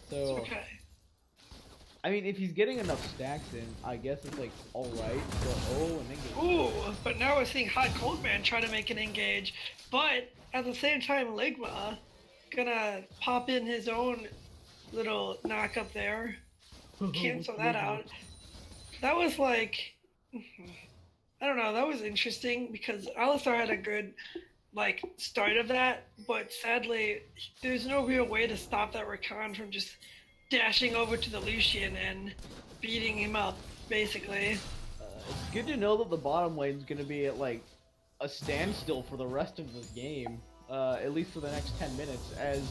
So, Okay. I mean, if he's getting enough stacks in, I guess it's like alright, but oh, and then get Ooh, but now we're seeing Hot Cold Man try to make an engage. But at the same time, Ligma gonna pop in his own little knock up there. what's Cancel that Ligma? out. That was like, I don't know, that was interesting because Alistar had a good like start of that, but sadly, there's no real way to stop that Rakan from just dashing over to the Lucian and beating him up, basically. It's good to know that the bottom lane's gonna be at like a standstill for the rest of this game, at least for the next 10 minutes, as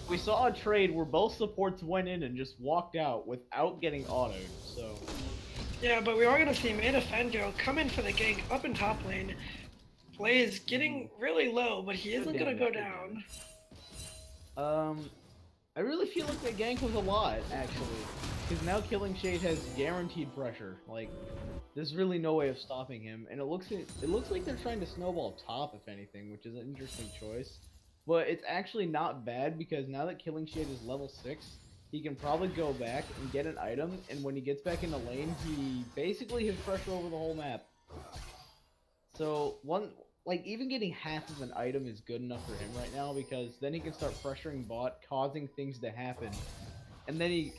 we saw a trade where both supports went in and just walked out without getting autoed, so... Yeah, but we are going to see Meta Fangirl come in for the gank up in top lane. Blaze getting really low, but he isn't going to go down. Um, I really feel like that gank was a lot, actually. Because now Killing Shade has guaranteed pressure. Like, there's really no way of stopping him. And it looks like they're trying to snowball top, if anything, which is an interesting choice. But it's actually not bad, because now that Killing Shade is level 6, he can probably go back and get an item, and when he gets back in the lane, he basically has pressure over the whole map. So, even getting half of an item is good enough for him right now, because then he can start pressuring bot, causing things to happen, and then he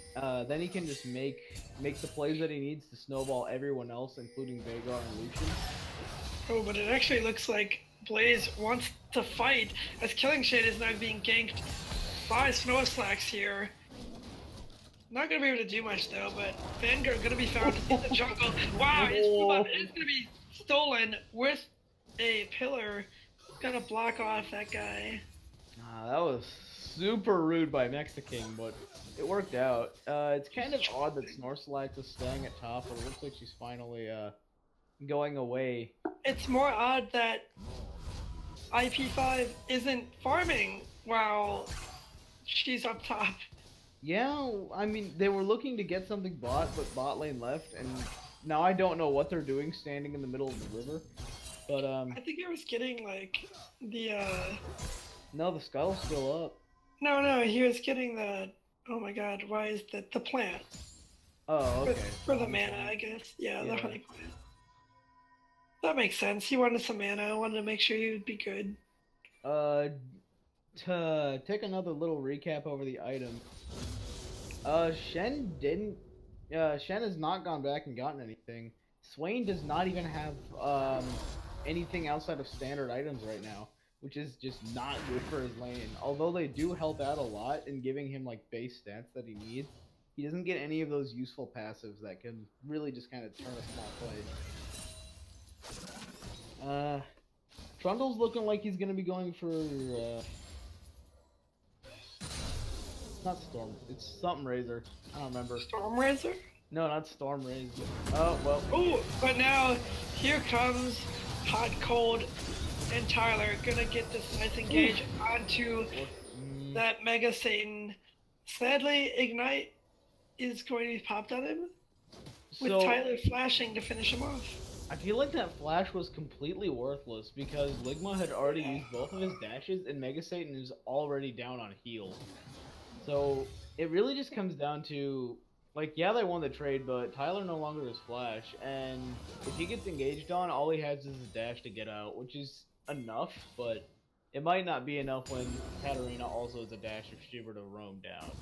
can just make the plays that he needs to snowball everyone else, including Veigar and Lucian. Oh, but it actually looks like Blaze wants to fight as Killing Shade is now being ganked by Snow-Slacks here. Not gonna be able to do much though, but Vanguard gonna be found in the jungle. Wow, his Puma is gonna be stolen with a pillar. Gonna block off that guy. That was super rude by Mexican, but it worked out. It's kind of odd that Snorlax is staying at top, but it looks like she's finally going away. It's more odd that IP5 isn't farming while she's up top. Yeah, I mean, they were looking to get something bot, but bot lane left, and now I don't know what they're doing standing in the middle of the river. But, I think I was getting, like, the, no, the skull's still up. No, he was getting the... Oh my god, why is that the plant? Oh, okay. For the mana, I guess. Yeah, the honey plant. That makes sense. He wanted some mana. I wanted to make sure he would be good. To take another little recap over the item. Shen didn't. Shen has not gone back and gotten anything. Swain does not even have anything outside of standard items right now, which is just not good for his lane. Although they do help out a lot in giving him like base stats that he needs, he doesn't get any of those useful passives that can really just kind of turn a small play. Trundle's looking like he's gonna be going for not Storm. It's something Razor. I don't remember. Storm Razor? No, not Storm Razor. Oh, well. Oh, but now here comes Hot Cold and Tyler gonna get this nice engage onto that Mega Satan. Sadly, Ignite is going to be popped on him with Tyler flashing to finish him off. I feel like that flash was completely worthless because Ligma had already used both of his dashes and Mega Satan is already down on heal. So it really just comes down to, like, yeah, they won the trade, but Tyler no longer has flash, and if he gets engaged on, all he has is a dash to get out, which is enough, but it might not be enough when Katarina also has a dash if she were to roam down.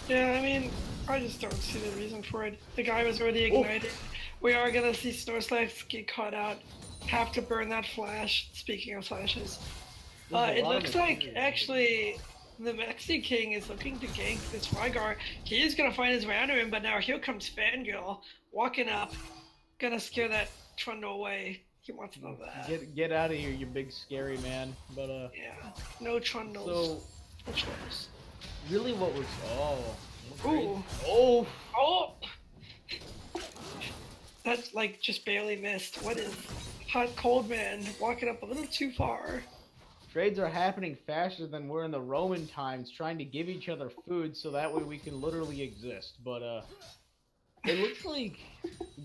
Yeah, I mean, I just don't see the reason for it. The guy was already ignited. We are gonna see Snorlax get caught out, have to burn that flash. Speaking of flashes, it looks like actually the Mexi King is looking to gank this Rygar. He is gonna find his way under him, but now here comes Fangirl walking up, gonna scare that Trundle away. He wants none of that. Get out of here, you big scary man. But yeah, no Trundles. So no Trundles. Really, what was ooh oh oh. That's like just barely missed. What is Hot Cold Man walking up a little too far? Trades are happening faster than we're in the Roman times, trying to give each other food so that way we can literally exist. But it looks like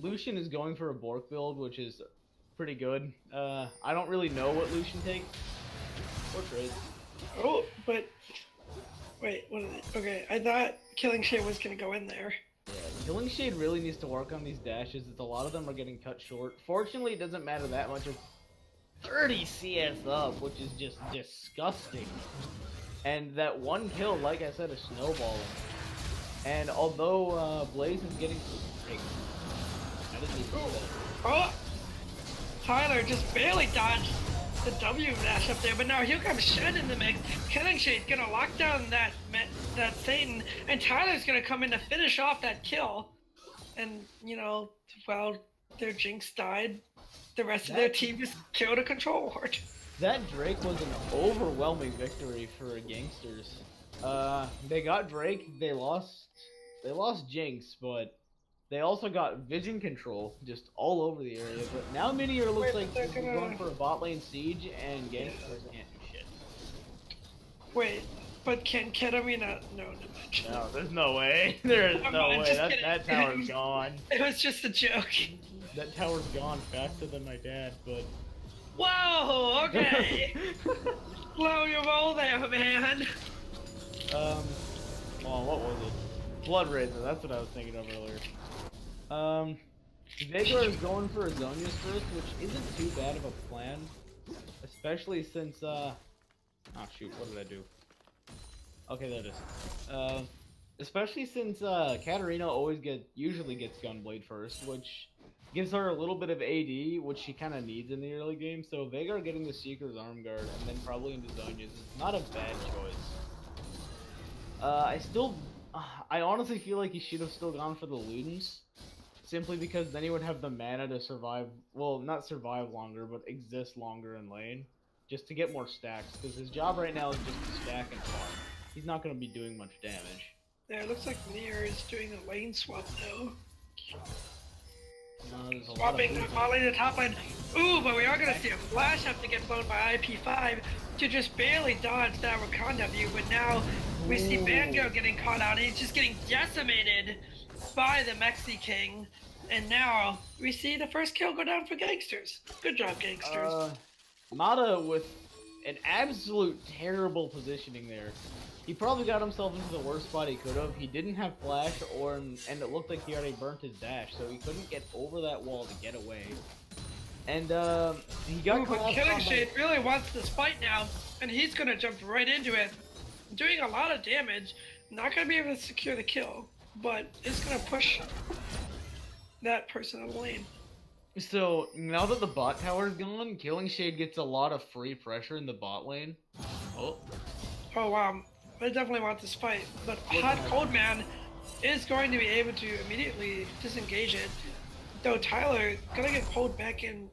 Lucian is going for a Bork build, which is pretty good. I don't really know what Lucian takes or trades. Oh, but Wait, what is it? Okay, I thought Killing Shade was gonna go in there. Yeah, Killing Shade really needs to work on these dashes, as a lot of them are getting cut short. Fortunately, it doesn't matter that much. It's 30 CS up, which is just disgusting. And that one kill, like I said, is snowballing. And although Blaze is getting... Hey, I didn't even do that. Oh! Tyler just barely dodged the W dash up there, but now here comes Shen in the mix. Killing Shade's gonna lock down that Satan, and Tyler's gonna come in to finish off that kill. And, you know, while their Jinx died, the rest of their team just killed a control ward. That Drake was an overwhelming victory for Geynksters. They got Drake, they lost Jinx, but they also got vision control just all over the area. But now Minior looks like he's going for a bot lane siege, and Geynksters can't do shit. Wait, but can Ketamina? No, no, there's no way. There is no way. That tower's gone. It was just a joke. That tower's gone faster than my dad, but... Whoa, okay. Slow your roll there, man. Oh, what was it? Blood Razor, that's what I was thinking of earlier. Veigar is going for a Zhonya's first, which isn't too bad of a plan. Especially since, oh shoot, what did I do? Okay, there it is. Especially since, Katarina usually gets Gunblade first, which gives her a little bit of AD, which she kind of needs in the early game. So Veigar getting the Seeker's Arm Guard and then probably into Zhonya's is not a bad choice. I honestly feel like he should have still gone for the Ludens, simply because then he would have the mana to survive, well, not survive longer, but exist longer in lane, just to get more stacks, because his job right now is just to stack and farm. He's not going to be doing much damage. Yeah, it looks like Minior is doing a lane swap though. No, Swapping bot lane to top lane. Ooh, but we are going to see a flash up to get blown by IP5 to just barely dodge that Wakanda view, but now we see Bango getting caught out, and he's just getting decimated by the Mexi King, and now we see the first kill go down for Geynksters. Good job, Geynksters. Mata with an absolute terrible positioning there. He probably got himself into the worst spot he could have. He didn't have flash, and it looked like he already burnt his dash, so he couldn't get over that wall to get away. And he got caught. Killing Shade really wants this fight now, and he's gonna jump right into it, doing a lot of damage. Not gonna be able to secure the kill, but it's gonna push that person in the lane. So now that the bot tower's gone, Killing Shade gets a lot of free pressure in the bot lane. Oh wow. I definitely want this fight, but Hot Cold Man is going to be able to immediately disengage it, though Tyler gonna get pulled back in.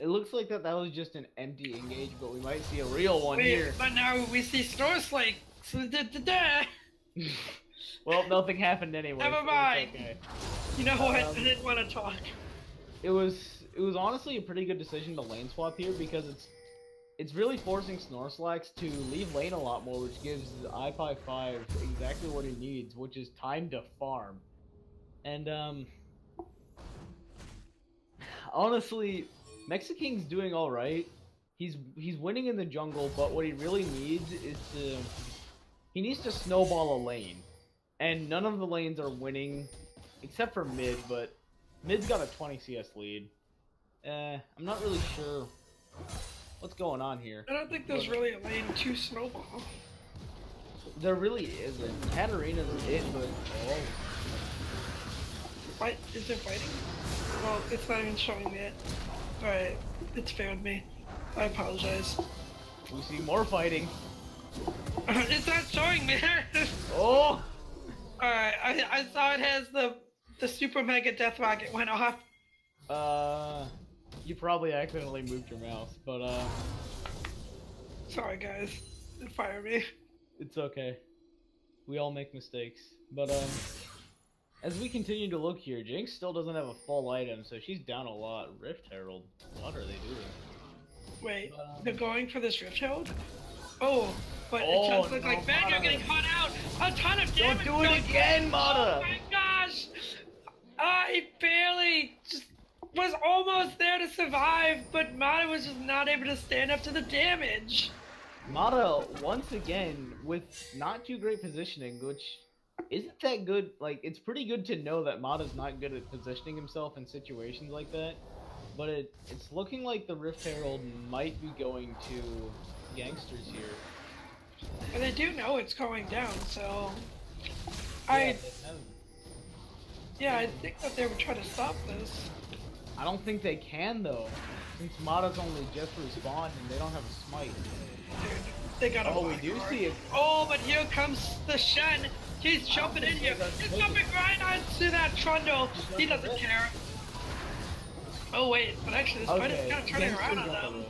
It looks like that was just an empty engage, but we might see a real one here. But now we see Snorslake. Well, nothing happened anyway. Never mind. Okay. You know what? I didn't want to talk. It was honestly a pretty good decision to lane swap here, because it's really forcing Snorslax to leave lane a lot more, which gives IP5 exactly what he needs, which is time to farm. And honestly, Mexicang's doing all right. He's winning in the jungle, but what he really needs is he needs to snowball a lane, and none of the lanes are winning, except for mid. But mid's got a 20 CS lead. I'm not really sure what's going on here. I don't think there's really a lane to snowball. There really isn't. Katarina's it, but Fight? Is there fighting? Well, it's not even showing yet. Alright, it's failed me. I apologize. We see more fighting. It's not showing me! Oh! Alright, I saw it has the super mega death rocket went off. You probably accidentally moved your mouse, but Sorry guys, fire me. It's okay. We all make mistakes. But as we continue to look here, Jinx still doesn't have a full item, so she's down a lot. Rift Herald, what are they doing? Wait, they're going for this Rift Herald? Oh, but it does look like Banjo getting caught out. A ton of damage. Don't do it again, Mata! Oh my gosh! He barely just was almost there to survive, but Mata was just not able to stand up to the damage. Mata, once again, with not too great positioning, which isn't that good. Like, it's pretty good to know that Mata's not good at positioning himself in situations like that. But it's looking like the Rift Herald might be going to Gangsters here. And they do know it's going down, so Yeah, I they have. yeah, I think that they would try to stop this. I don't think they can though, since Mata's only just respawned and they don't have a smite. Dude, they got a Oh, we do see it. Oh, but here comes the Shen. He's jumping in here. He's jumping right onto that Trundle. He doesn't care. Oh wait, but actually this fight is kind of turning around on them.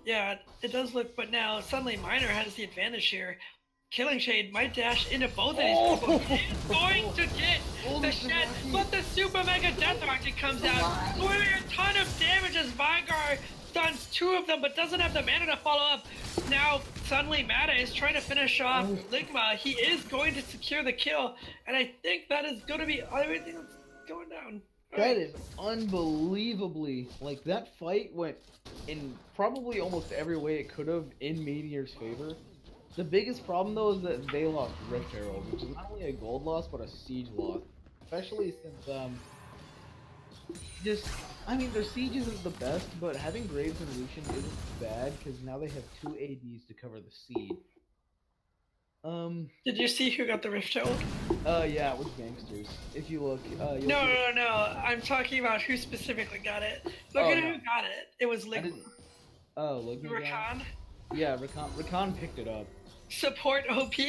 Yeah, it does look, but now suddenly Miner has the advantage here. Killing Shade might dash into both of these people. He's going to get the Shen, but the Super Mega Death Rocket comes out, doing a ton of damage as Vigar stuns two of them, but doesn't have the mana to follow up. Now, suddenly Mata is trying to finish off Ligma. He is going to secure the kill, and I think that is going to be everything that's going down. That is unbelievably, like, that fight went in probably almost every way it could have in Minior's favor. The biggest problem though is that they lost Rift Herald, which is not only a gold loss but a siege loss. Especially since I mean their siege isn't the best, but having Graves and Lucian isn't bad because now they have 2 ADs to cover the siege. Did you see who got the Rift Herald? Yeah, it was Geynksters. If you look, No. I'm talking about who specifically got it. Look at who got it. It was Ligma. Oh, Ligma. Rakan. Yeah, Rakan picked it up. Support OP.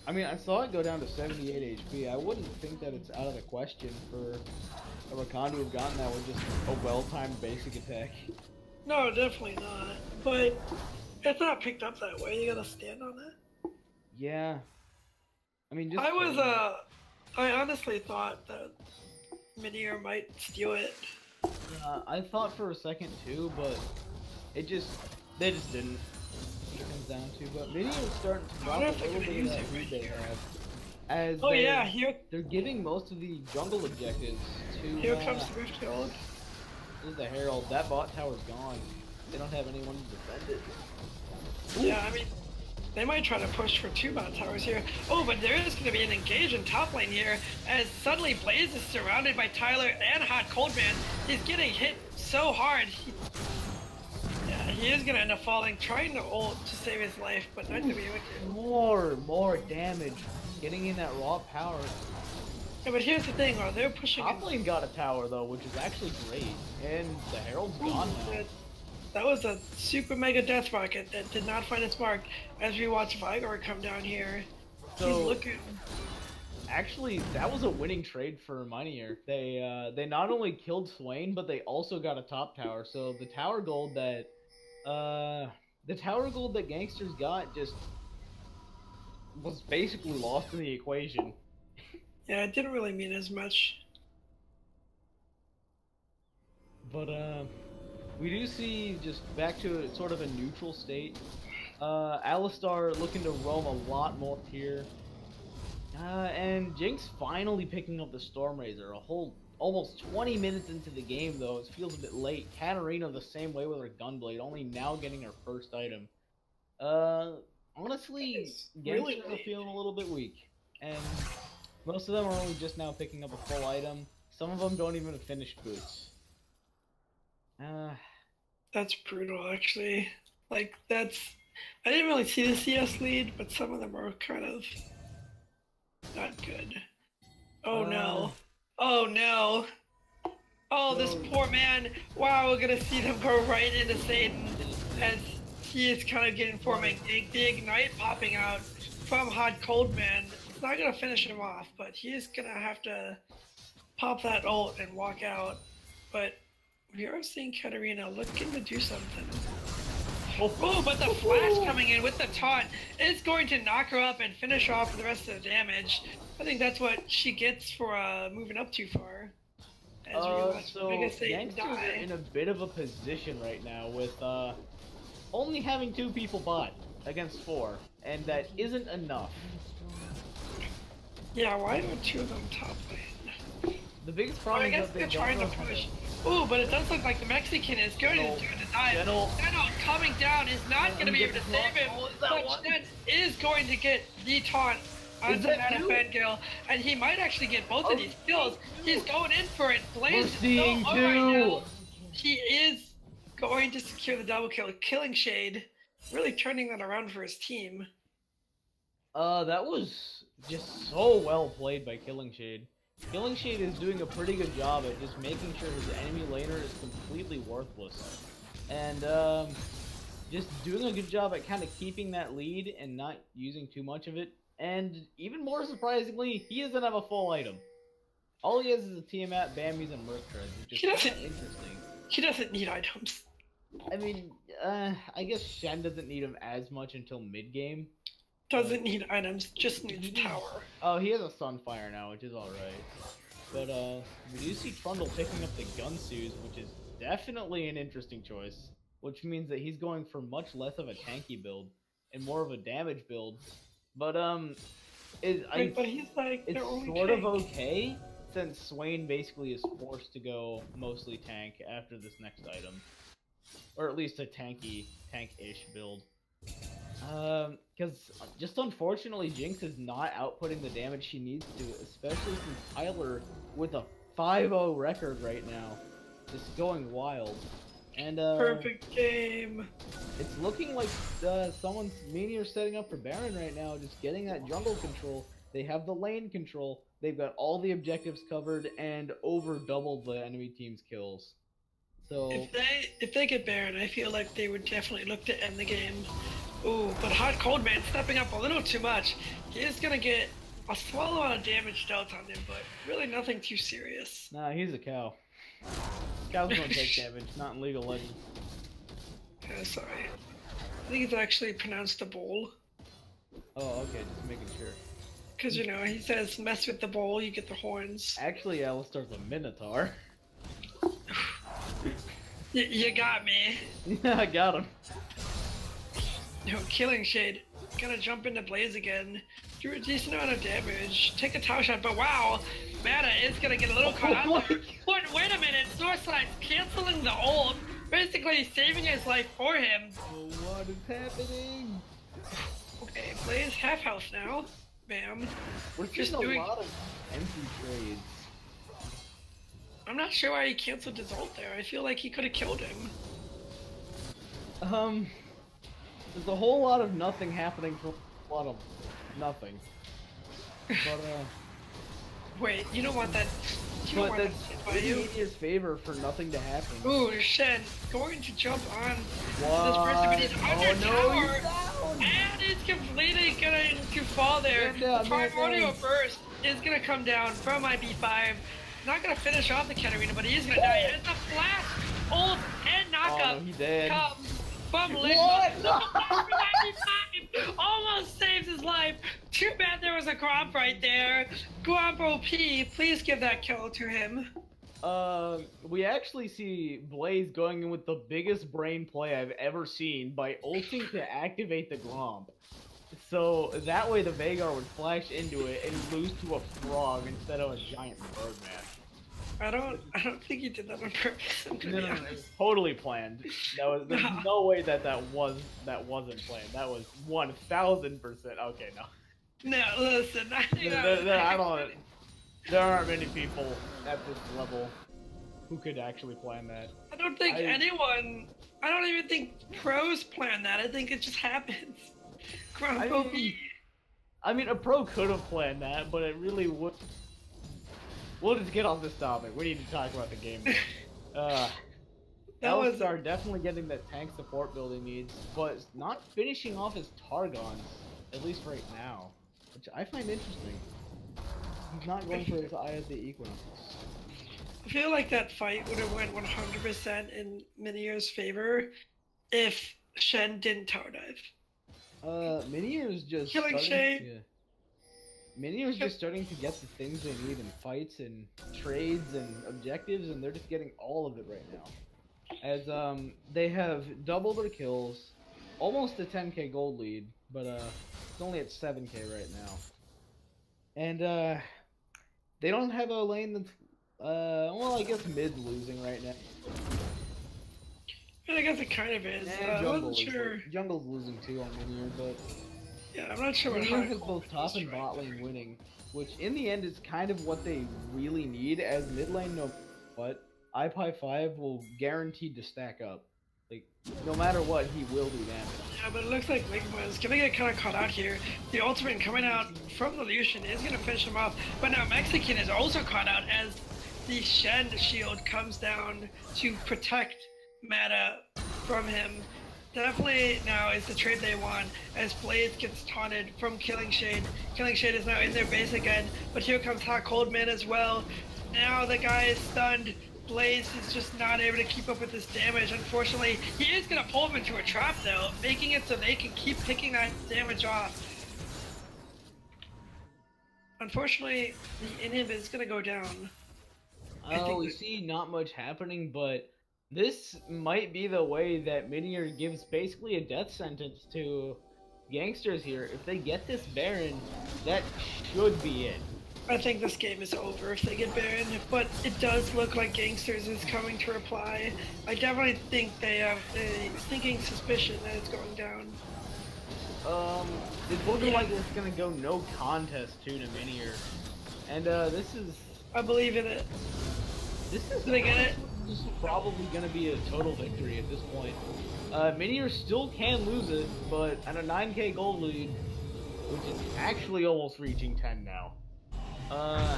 I mean, I saw it go down to 78 HP. I wouldn't think that it's out of the question for a Rakan to have gotten that with just a well-timed basic attack. No, definitely not. But it's not picked up that way. You gotta stand on it. Yeah. I mean, just I honestly thought that Minior might steal it. I thought for a second too, but they just didn't. It comes down to, but Minior's starting to drop a little bit of that food they have. As they're giving most of the jungle objectives to. Here comes the Rift Herald. This is the Herald. That bot tower's gone. They don't have anyone to defend it. Yeah, I mean, they might try to push for 2 bot towers here. Oh, but there is going to be an engage in top lane here, as suddenly Blaze is surrounded by Tyler and Hot Cold Man. He's getting hit so hard. He is going to end up falling, trying to ult to save his life, but not to be able to. More damage. Getting in that raw power. Yeah, but here's the thing, they're pushing. Top lane got a tower though, which is actually great, and the Herald's gone now. That was a super mega death rocket that did not find its mark. As we watch Vigar come down here, he's looking. Actually, that was a winning trade for Minior. They not only killed Swain, but they also got a top tower. So the tower gold that Geynksters got just was basically lost in the equation. Yeah, it didn't really mean as much. But we do see just back to sort of a neutral state. Alistar looking to roam a lot more here. And Jinx finally picking up the Stormrazor. A whole almost 20 minutes into the game though. It feels a bit late. Katarina the same way with her Gunblade, only now getting her first item. Honestly, Geynksters are feeling a little bit weak. And most of them are only just now picking up a full item. Some of them don't even have finished boots. That's brutal, actually. Like, I didn't really see the CS lead, but some of them are kind of not good. Oh no. Oh no. Oh, this poor man. Wow, we're gonna see them go right into Satan as he is kind of getting forming. The Ignite popping out from Hot Cold Man. It's not gonna finish him off, but he is gonna have to pop that ult and walk out. But we are seeing Katarina looking to do something. Oh, but the flash coming in with the taunt is going to knock her up and finish off the rest of the damage. I think that's what she gets for moving up too far. So Geynksters are in a bit of a position right now with only having 2 people bot against 4, and that isn't enough. Yeah, why are 2 of them top lane? The biggest Well, I problem is guess that they're they trying to don't know how push. Ooh, but it does look like the Mexican is going to do the dive. Gentle. Zeno coming down is not going to be able to save him. Oh, is that But one? Shen is going to get the taunt onto that that two? Fangirl, and he might actually get both of these kills. He's going in for it. Blaze We're is so seeing low right two. now. He is going to secure the double kill, killing Shade, really turning that around for his team. That was just so well played by Killing Shade. Killing Shade is doing a pretty good job at just making sure his enemy laner is completely worthless. And, just doing a good job at kind of keeping that lead and not using too much of it. And even more surprisingly, he doesn't have a full item. All he has is a Tiamat, Bambies, and Merc Treads, which is kind of interesting. He doesn't need items. I mean, I guess Shen doesn't need him as much until mid-game. Doesn't need items, just needs tower. Oh, he has a Sunfire now, which is alright. But, we do see Trundle picking up the Gunsus, which is definitely an interesting choice. Which means that he's going for much less of a tanky build and more of a damage build. But, But he's like, it's sort of okay, since Swain basically is forced to go mostly tank after this next item. Or at least a tank-ish build. Because just unfortunately, Jinx is not outputting the damage she needs to, especially since Tyler, with a 5-0 record right now, is going wild. And, perfect game. It's looking like someone's Minior setting up for Baron right now, just getting that jungle control. They have the lane control, they've got all the objectives covered, and over doubled the enemy team's kills. So if they get Baron, I feel like they would definitely look to end the game. Ooh, but Hot Cold Man stepping up a little too much. He is gonna get a small amount of damage dealt on him, but really nothing too serious. Nah, he's a cow. Cows don't take damage, not in League of Legends. Yeah, sorry. I think it's actually pronounced a bowl. Oh, okay, just making sure. Because, you know, he says, mess with the bowl, you get the horns. Actually, Alistar's a Minotaur. You got me. Yeah, I got him. No, Killing Shade. Gonna jump into Blaze again. Do a decent amount of damage. Take a tower shot, but wow! Mana is gonna get a little caught out there. But wait a minute, Sourceline's canceling the ult, basically saving his life for him. Oh, what is happening? Okay, Blaze half health now. Bam. We're Just seeing a doing- lot of empty trades. I'm not sure why he canceled his ult there. I feel like he could have killed him. There's a whole lot of nothing happening for a lot of nothing. But, Wait, you don't want that. You don't but want that's that by in you. Media's favor for nothing to happen. Ooh, Shen going to jump on What? this person, but he's under tower, he's down! and he's completely going to fall there. Man down, man Primordial down. burst is gonna come down from IB5. Not gonna finish off the Katarina, but he is gonna die. It's a flash, ult, and knockup Oh, no, he dead. comes from Ligma. What? Almost saves his life. Too bad there was a Gromp right there. Gromp OP, please give that kill to him. We actually see Blaze going in with the biggest brain play I've ever seen by ulting to activate the Gromp. So that way the Veigar would flash into it and lose to a frog instead of a giant bird man. I don't think he did that on purpose. I'm gonna be No, honest. it's totally planned. There's no way that wasn't planned. That was 1000%. Okay, no. No, listen. I think that was I don't. There aren't many people at this level who could actually plan that. I don't think anyone. I don't even think pros plan that. I think it just happens. Gromp OP. I mean, a pro could have planned that, but it really would. We'll just get off this topic. We need to talk about the game. Alistar definitely getting that tank support build he needs, but not finishing off his Targons, at least right now, which I find interesting. He's not going for his Eye of the Equinox. I feel like that fight would have went 100% in Minior's favor if Shen didn't tower dive. Minior's just Killing starting, Shade. yeah. Minior's just starting to get the things they need in fights and trades and objectives, and they're just getting all of it right now. As they have double their kills, almost a 10k gold lead, but it's only at 7k right now. And they don't have a lane that's Well, I guess mid's losing right now. And I guess it kind of is. And I jungle wasn't sure. jungle's losing too on Minior, but Yeah, I'm not sure what Minior high has both top and bot lane winning, which in the end is kind of what they really need, as mid lane, no what, iPie5 will guaranteed to stack up. Like, no matter what, he will do damage. Yeah, but it looks like Ligma is gonna get kind of caught out here. The ultimate coming out from the Lucian is gonna finish him off, but now Mexican is also caught out as the Shen shield comes down to protect Mata from him. Definitely now is the trade they want as Blaze gets taunted from Killing Shade. Killing Shade is now in their base again, but here comes Hot Cold Man as well. Now the guy is stunned. Blaze is just not able to keep up with this damage. Unfortunately, he is going to pull him into a trap though, making it so they can keep picking that damage off. Unfortunately, the inhib is going to go down. Oh, we see not much happening, but this might be the way that Minior gives basically a death sentence to Geynksters here. If they get this Baron, that should be it. I think this game is over if they get Baron, but it does look like Geynksters is coming to reply. I definitely think they have a sneaking suspicion that it's going down. It's looking like it's gonna go no contest too to Minior. And this is... I believe in it. This is... Did I get it? This is probably gonna be a total victory at this point. Minior still can lose it, but at a 9k gold lead, which is actually almost reaching 10 now. I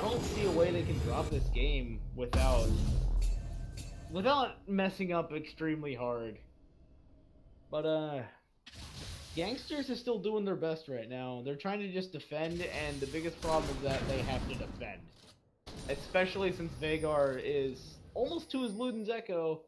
don't see a way they can drop this game without messing up extremely hard. But Geynksters is still doing their best right now. They're trying to just defend, and the biggest problem is that they have to defend. Especially since Veigar is almost to his Luden's Echo,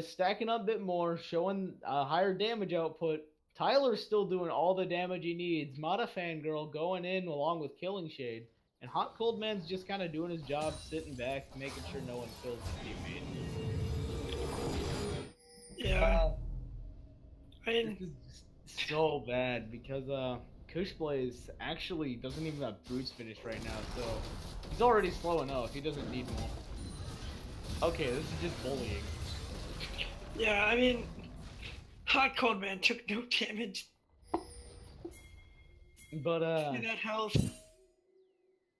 stacking up a bit more, showing a higher damage output. Tyler's still doing all the damage he needs. Mata Fangirl going in along with Killing Shade. And Hot Cold Man's just kind of doing his job, sitting back, making sure no one kills his teammate. Yeah. This is just so bad because Kushblaze actually doesn't even have Bruce finish right now, so he's already slow enough. He doesn't need more. Okay, this is just bullying. Yeah, I mean, Hot Cold Man took no damage. But See that health.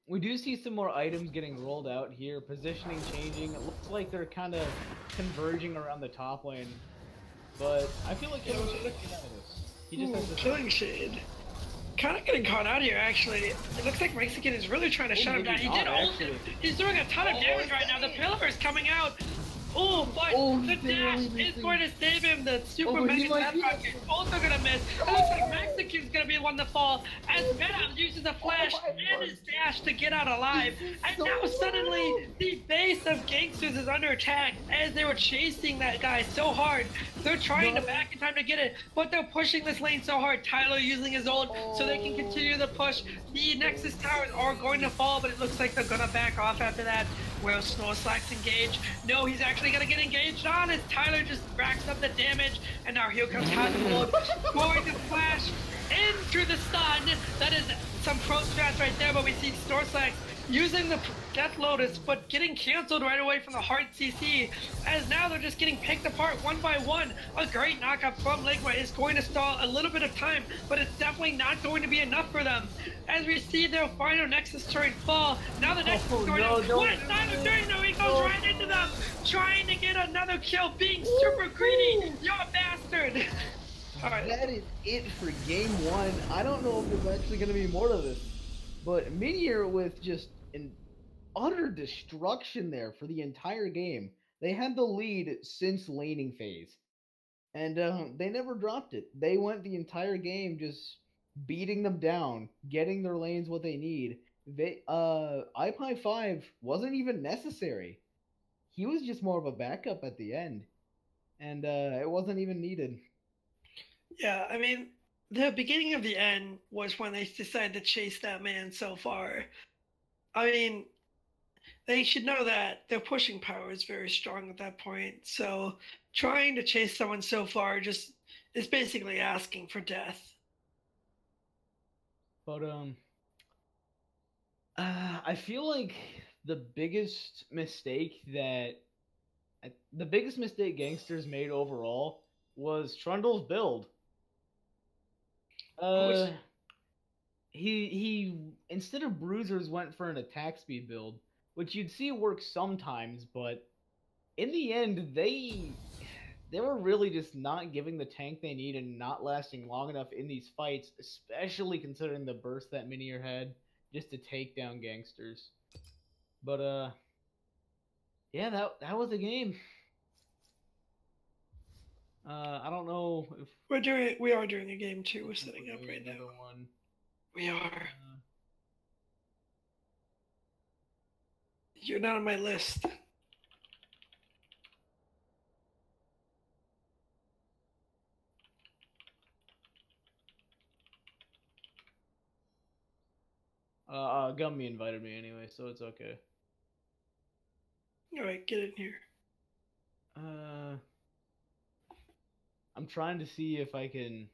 we do see some more items getting rolled out here, positioning changing. It looks like they're kind of converging around the top lane. But I feel like Killing Shade can get out of this. He just has to... Killing Shade. Kind of getting caught out here, actually. It looks like Mexican is really trying to shut him down. He did ult him. He's doing a ton of damage right now. The pillar is coming out. Oh, but the dash is going to save him. The super mega snapback is also going to miss. It looks like Mexican's going to be the one to fall as Venom uses a flash and his dash to get out alive. And now suddenly the base of Geynksters is under attack as they were chasing that guy so hard. They're trying to back in time to get it, but they're pushing this lane so hard. Tyler using his ult so they can continue the push. The Nexus towers are going to fall, but it looks like they're going to back off after that. Will Snorlax engage? No, he's actually going to get engaged on as Tyler just racks up the damage. And now here comes Cosmo going to flash into the stun. That is some pro strats right there, but we see Snorlax using the Death Lotus, but getting canceled right away from the hard CC, as now they're just getting picked apart one by one. A great knockup from Ligma is going to stall a little bit of time, but it's definitely not going to be enough for them. As we see their final Nexus turret fall, now the Nexus is going to... What is Tyler doing? No, he goes right into them, trying to get another kill, being super greedy. You're a bastard. Right. That is it for game one. I don't know if there's actually going to be more to this, but Minior with just an utter destruction there for the entire game. They had the lead since laning phase, and they never dropped it. They went the entire game just beating them down, getting their lanes what they need. They iPie5 wasn't even necessary. He was just more of a backup at the end, and it wasn't even needed. Yeah, I mean, the beginning of the end was when they decided to chase that man so far. I mean, they should know that their pushing power is very strong at that point. So trying to chase someone so far just is basically asking for death. But I feel like the biggest mistake the biggest mistake Gangsters made overall was Trundle's build. Uh, Which he instead of bruisers went for an attack speed build, which you'd see work sometimes, but in the end they were really just not giving the tank they need and not lasting long enough in these fights, especially considering the burst that Minior had just to take down Gangsters. But yeah, that was a game. I don't know if we are doing a game too. We're I think setting we're up doing right now. another one. We are. Uh, You're not on my list. Gummy invited me anyway, so it's okay. All right, get in here. Uh, I'm trying to see if I can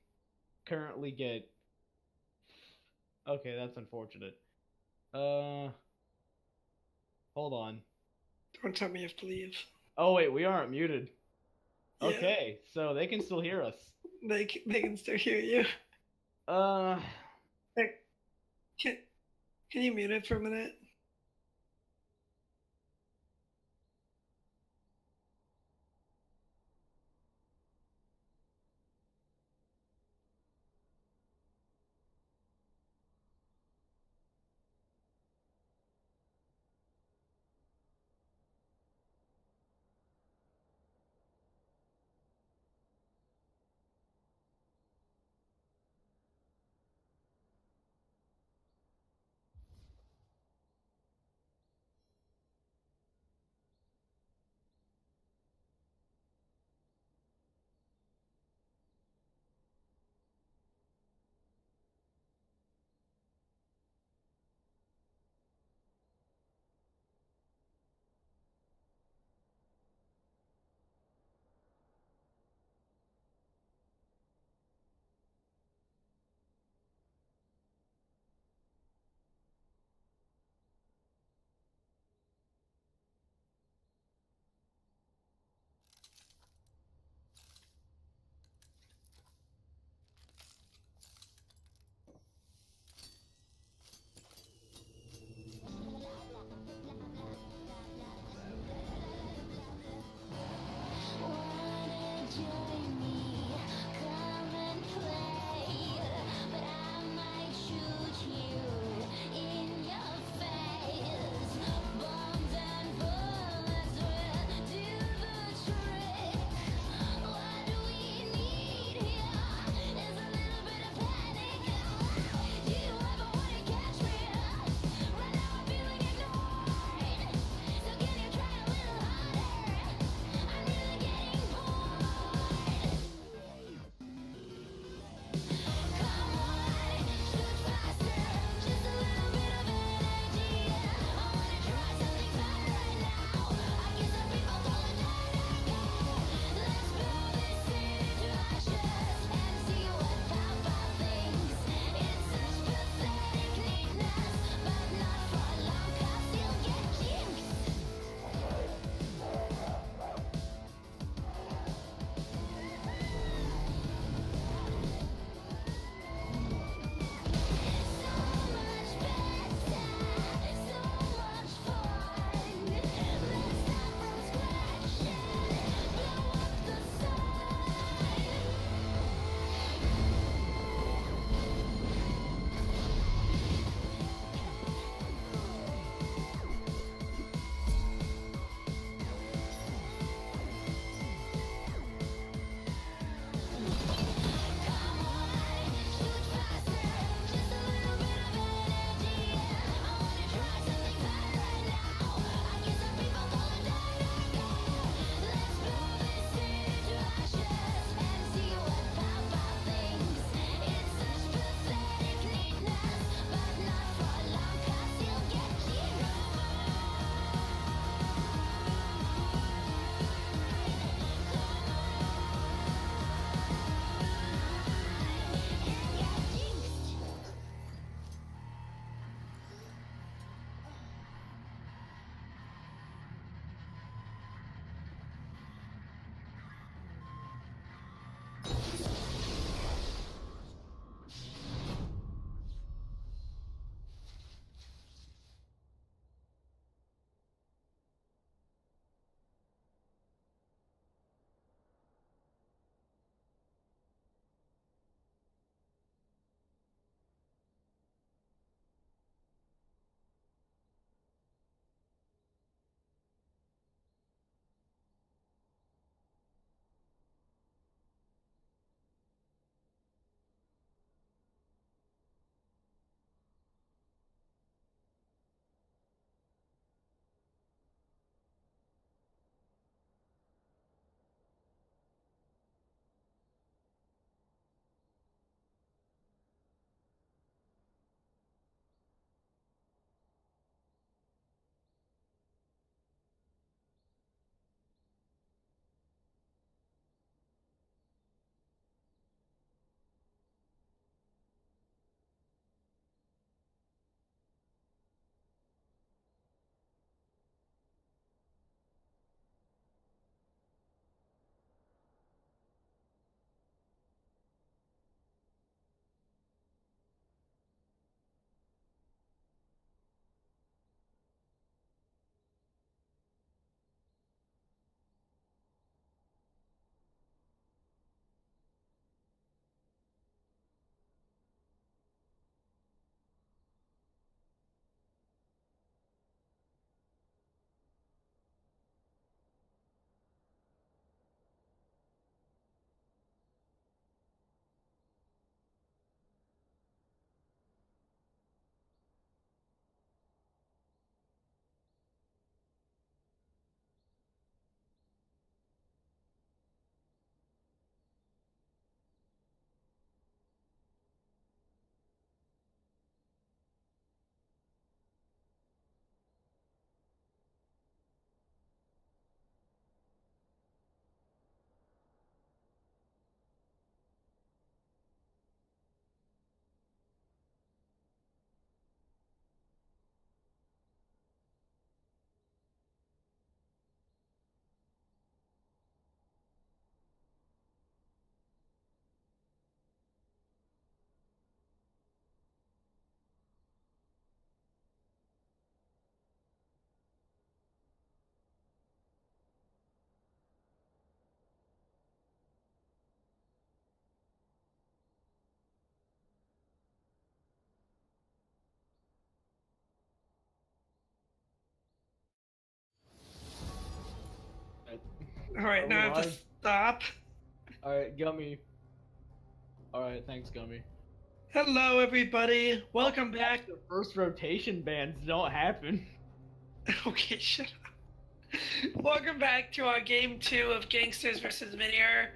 currently get. Okay, that's unfortunate. Uh, hold on. Don't tell me you have to leave. Oh wait, we aren't muted. Yeah, Okay, so they can still hear us. they can still hear you. Uh, Hey, can can you mute it for a minute? Alright, Are we now I have to live? stop. Alright, Gummy. Alright, thanks, Gummy. Hello, everybody. Welcome back. The first rotation bans don't happen. Okay, shut up. Welcome back to our game 2 of Geynksters versus Minior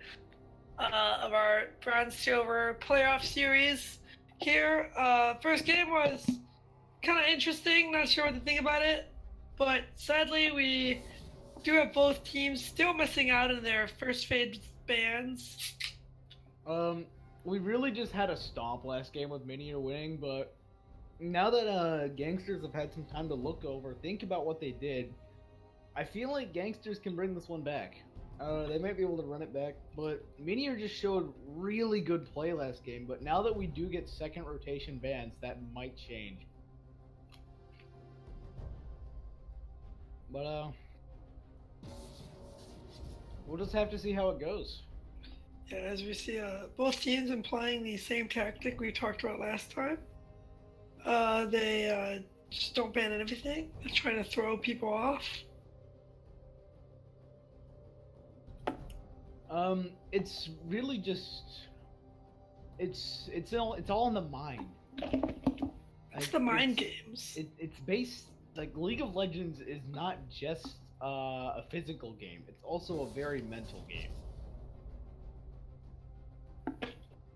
of our Bronze Silver playoff series. Here, first game was kind of interesting. Not sure what to think about it, but sadly, we do have both teams still missing out on their first phase bans. We really just had a stomp last game with Minior winning, but now that Gangsters have had some time to look over, think about what they did, I feel like Gangsters can bring this one back. They might be able to run it back, but Minior just showed really good play last game, but now that we do get second rotation bans, that might change. But, we'll just have to see how it goes. Yeah, as we see, both teams employing the same tactic we talked about last time. They just don't ban everything. They're trying to throw people off. It's really just it's all in the mind. It's the mind games. It's based like League of Legends is not just a physical game. It's also a very mental game.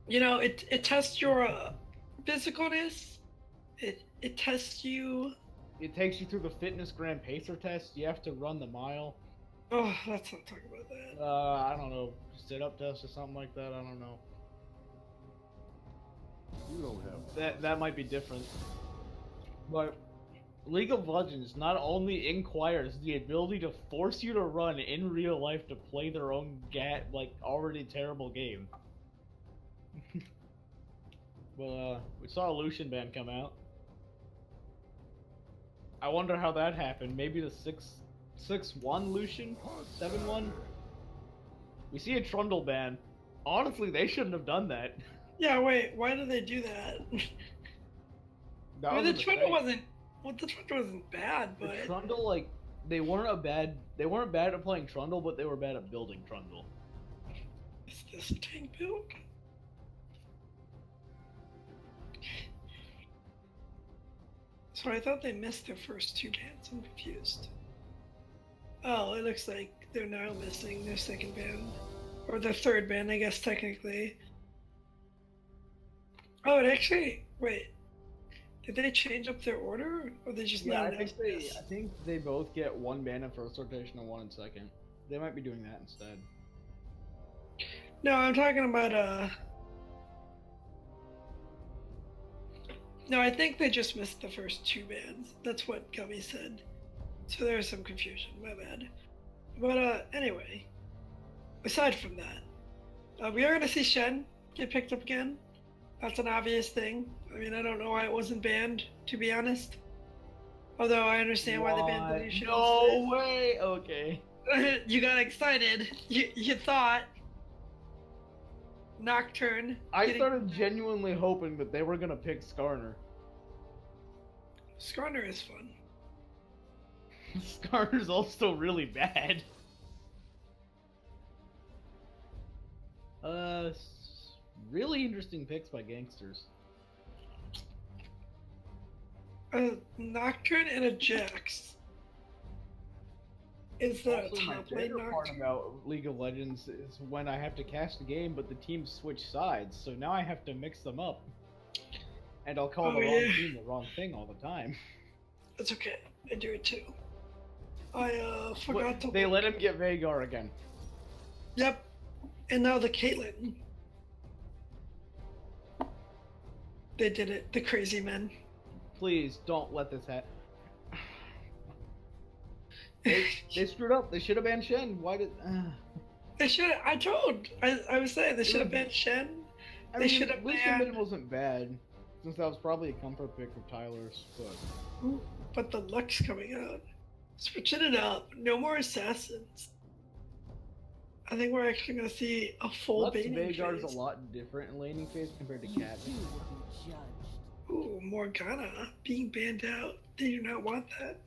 You know, it tests your physicalness. It tests you. It takes you through the fitness grand pacer test. You have to run the mile. Oh, let's not talk about that. I don't know, sit-up test or something like that. I don't know. You don't have That might be different. But League of Legends not only inquires the ability to force you to run in real life to play their own already terrible game. Well, we saw a Lucian ban come out. I wonder how that happened. Maybe the 6-1 Lucian? 7-1? We see a Trundle ban. Honestly, they shouldn't have done that. Yeah, wait. Why did they do that? That I mean, was the a Trundle mistake. wasn't. Well, the Trundle wasn't bad, but The Trundle, like, they weren't bad at playing Trundle, but they were bad at building Trundle. is this a tank build? So I thought they missed their first two bans. I'm confused. Oh, it looks like they're now missing their second ban. Or their third ban, I guess, technically. Uh, Oh, it actually... Wait. Did they change up their order? Or they just Yeah, not I think announced this? they both get one ban in first rotation and one in second. They might be doing that instead. No, I'm talking about, No, I think they just missed the first two bans. That's what Gummy said. So there was some confusion, my bad. But, anyway. Aside from that, we are going to see Shen get picked up again. That's an obvious thing. I mean, I don't know why it wasn't banned, to be honest. Although I understand why they banned the Lucian. No way! Okay. You got excited. You thought. Nocturne. I started genuinely hoping that they were gonna pick Skarner. Skarner is fun. Skarner's also really bad. Really interesting picks by Gangsters. A Nocturne and a Jax. Is that a Also, my top lane favorite part Nocturne? about League of Legends is when I have to cast a game, but the teams switch sides, so now I have to mix them up. And I'll call the wrong team the wrong thing all the time. That's okay. I do it too. I forgot to. They let him get Vhagar again. Yep. And now the Caitlyn. They did it. The crazy men. Please don't let this happen. They screwed up. They should have banned Shen. Why did? They should. I was saying they should have banned Shen. They should have Lucian banned. wasn't bad, since that was probably a comfort pick of Tyler's. But the Lux coming out, switching it up. No more assassins. I think we're actually gonna see a full Lux baiting Vhagar's phase. a lot different in laning phase compared to Cat. Ooh, Morgana being banned out. They do not want that.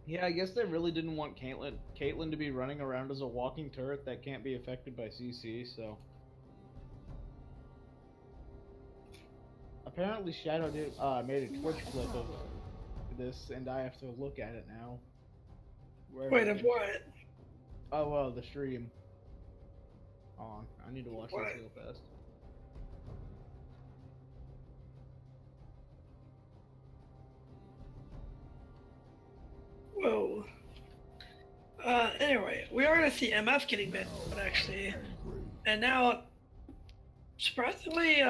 Yeah, I guess they really didn't want Caitlyn to be running around as a walking turret that can't be affected by CC, so. Apparently Shadow made a Twitch clip of this, and I have to look at it now. Wait, of what? Oh, well, the stream. Hold on, I need to watch What? this real fast. Whoa. Anyway, we are gonna see MF getting banned, actually, and now, surprisingly,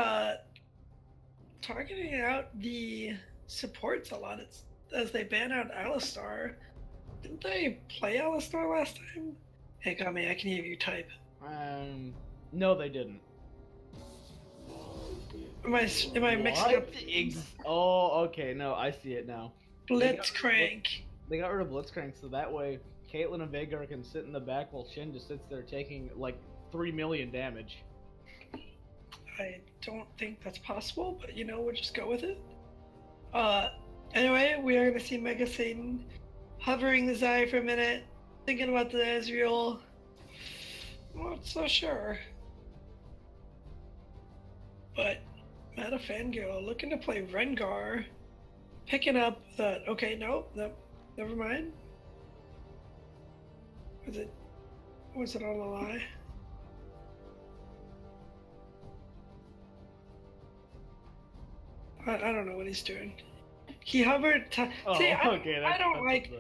targeting out the supports a lot. It's as they ban out Alistar. Didn't they play Alistar last time? Hey, Kami, I can hear you type. No, they didn't. Am I mixing up? Oh, okay, no, I see it now. Blitzcrank. They got rid of Blitzcrank, so that way Caitlyn and Veigar can sit in the back while Shin just sits there taking like 3 million damage. I don't think that's possible, but you know, we'll just go with it. Anyway, we are gonna see Mega Satan hovering the Zai for a minute, thinking about the Ezreal. I'm not so sure. But Meta Fangirl looking to play Rengar, picking up the okay, no, never mind. Was it all a lie? I don't know what he's doing. He hovered. See, I don't like.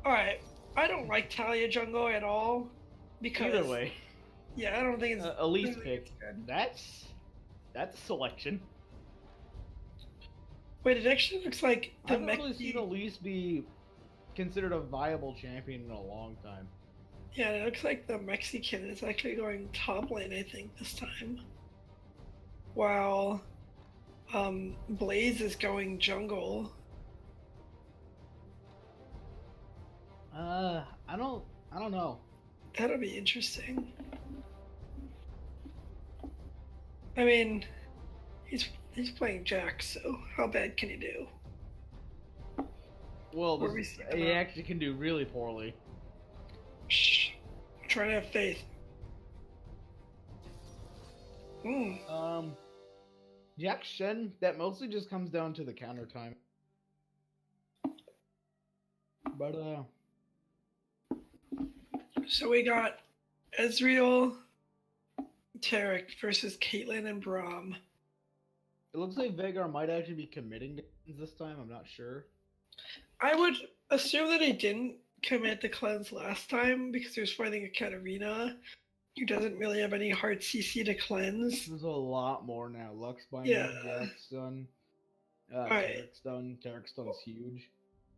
All right, I don't like Talia jungle at all because. Either way. Yeah, I don't think it's. Elise pick. That's a selection. Wait, it actually looks like the I've really seen Elise be considered a viable champion in a long time. Yeah, it looks like the Mexican is actually going top lane, I think, this time. While Blaze is going jungle. I don't know. That'll be interesting. I mean, he's playing Jack, so how bad can he do? Well, he actually can do really poorly. Shh. I'm trying to have faith. Jack Shen, that mostly just comes down to the counter time. But so we got Ezreal, Tarek versus Caitlyn and Braum. It looks like Veigar might actually be committing to this time. I'm not sure. I would assume that he didn't commit the cleanse last time because he was fighting a Katarina who doesn't really have any hard CC to cleanse. There's a lot more now. Lux by Jack's done. Tarek's done. Tarek's done is huge.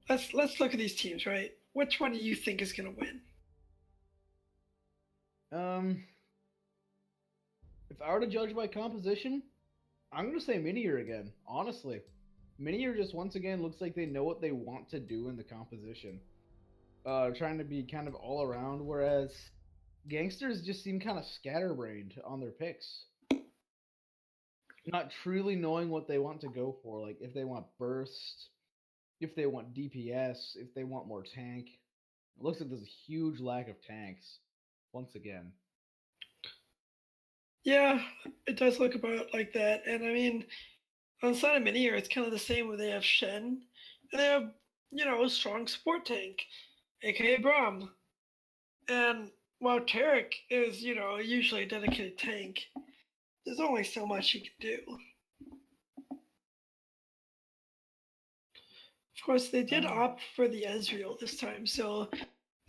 Let's look at these teams, right? Which one do you think is gonna win? If I were to judge by composition, I'm gonna say Minior again. Honestly, Minior just once again looks like they know what they want to do in the composition. Trying to be kind of all around, whereas Geynksters just seem kind of scatterbrained on their picks. Not truly knowing what they want to go for, like if they want burst, if they want DPS, if they want more tank. It looks like there's a huge lack of tanks, once again. Yeah, it does look about like that. And I mean, on the side of Minior, it's kind of the same where they have Shen, and they have, a strong support tank, aka Braum. And while Tarek is, usually a dedicated tank, there's only so much he can do. Of course, they did opt for the Ezreal this time, so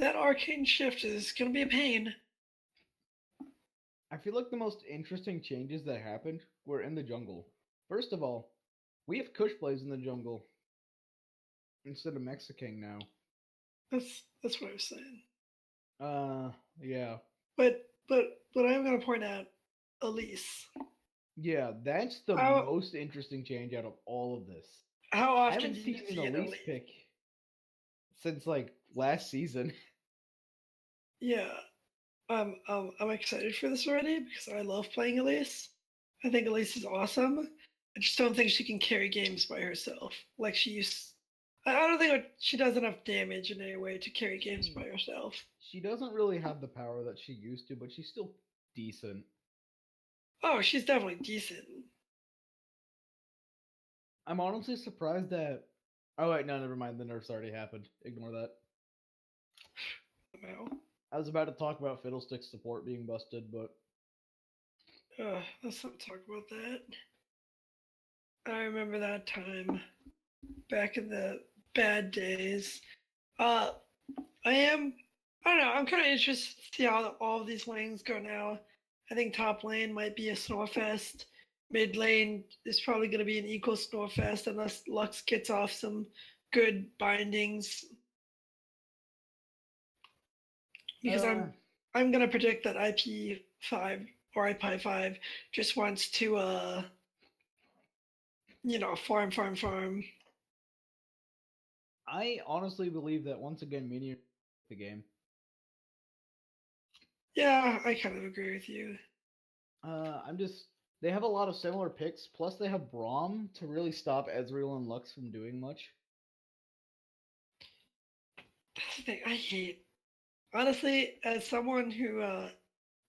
that arcane shift is going to be a pain. I feel like the most interesting changes that happened were in the jungle. First of all, we have Kush plays in the jungle instead of Mexican now. That's what I was saying. Yeah. But I'm gonna point out Elise. Yeah, that's the most interesting change out of all of this. How often I haven't seen an Elise pick since like last season. Yeah. I'm excited for this already because I love playing Elise. I think Elise is awesome. I just don't think she can carry games by herself like she used I don't think she does enough damage in any way to carry games by herself. She doesn't really have the power that she used to, but she's still decent. Oh, she's definitely decent. I'm honestly surprised that. Oh wait, no, never mind. The nerfs already happened. Ignore that. Well, I was about to talk about Fiddlestick support being busted, but let's not talk about that. I remember that time back in the bad days. Uh, I don't know. I'm kind of interested to see how all of these lanes go now. I think top lane might be a snowfest. Mid lane is probably going to be an equal snowfest unless Lux gets off some good bindings. Because I'm going to predict that IP5 or IP5 just wants to farm. I honestly believe that once again, Minior the game. Yeah, I kind of agree with you. They have a lot of similar picks. Plus, they have Braum to really stop Ezreal and Lux from doing much. That's the thing I hate. Honestly, as someone who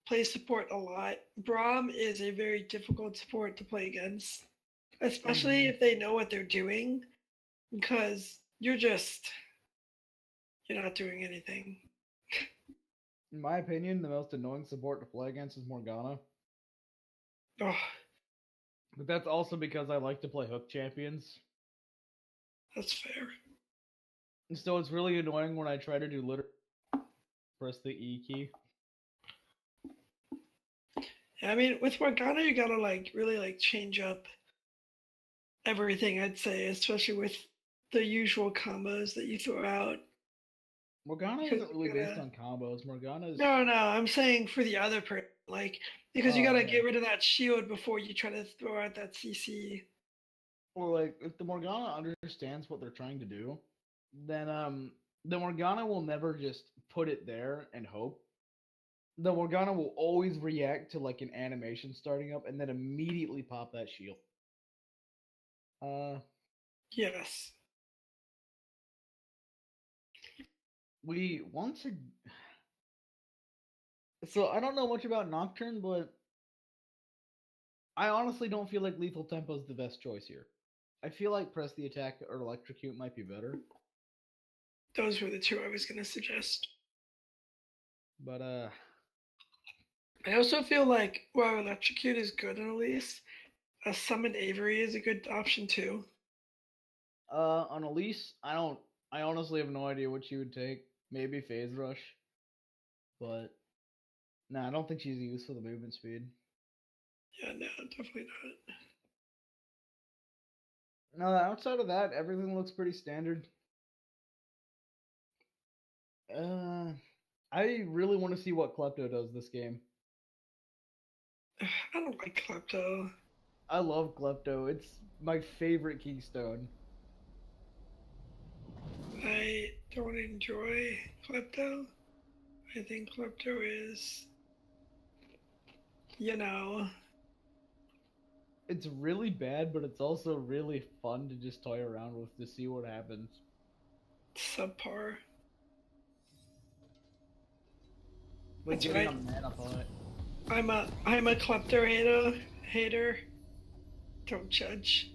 plays support a lot, Braum is a very difficult support to play against, especially if they know what they're doing, because you're not doing anything. In my opinion, the most annoying support to play against is Morgana. Oh, But that's also because I like to play hook champions. that's fair. And so it's really annoying when I try to do literally press the E key. Yeah, I mean, with Morgana, you gotta really change up everything. I'd say, especially with the usual combos that you throw out. Morgana isn't really based on combos. Morgana's No, I'm saying for the other person, because you gotta get rid of that shield before you try to throw out that CC. Or if the Morgana understands what they're trying to do, then the Morgana will never just put it there and hope. The Morgana will always react to an animation starting up and then immediately pop that shield. Yes. We want to. So I don't know much about Nocturne, but I honestly don't feel like Lethal Tempo is the best choice here. I feel like Press the Attack or Electrocute might be better. Those were the two I was gonna suggest. But I also feel like while Electrocute is good in Elise, a Summon Avery is a good option too. On Elise, I honestly have no idea what she would take. Maybe Phase Rush. But I don't think she's used for the movement speed. Yeah, no, definitely not. No, outside of that, everything looks pretty standard. I really want to see what Klepto does this game. I don't like Klepto. I love Klepto. It's my favorite keystone. I don't enjoy Klepto. I think Klepto is, It's really bad, but it's also really fun to just toy around with to see what happens. subpar. Like That's getting right. a mana pot. I'm a Klepto hater. Don't judge.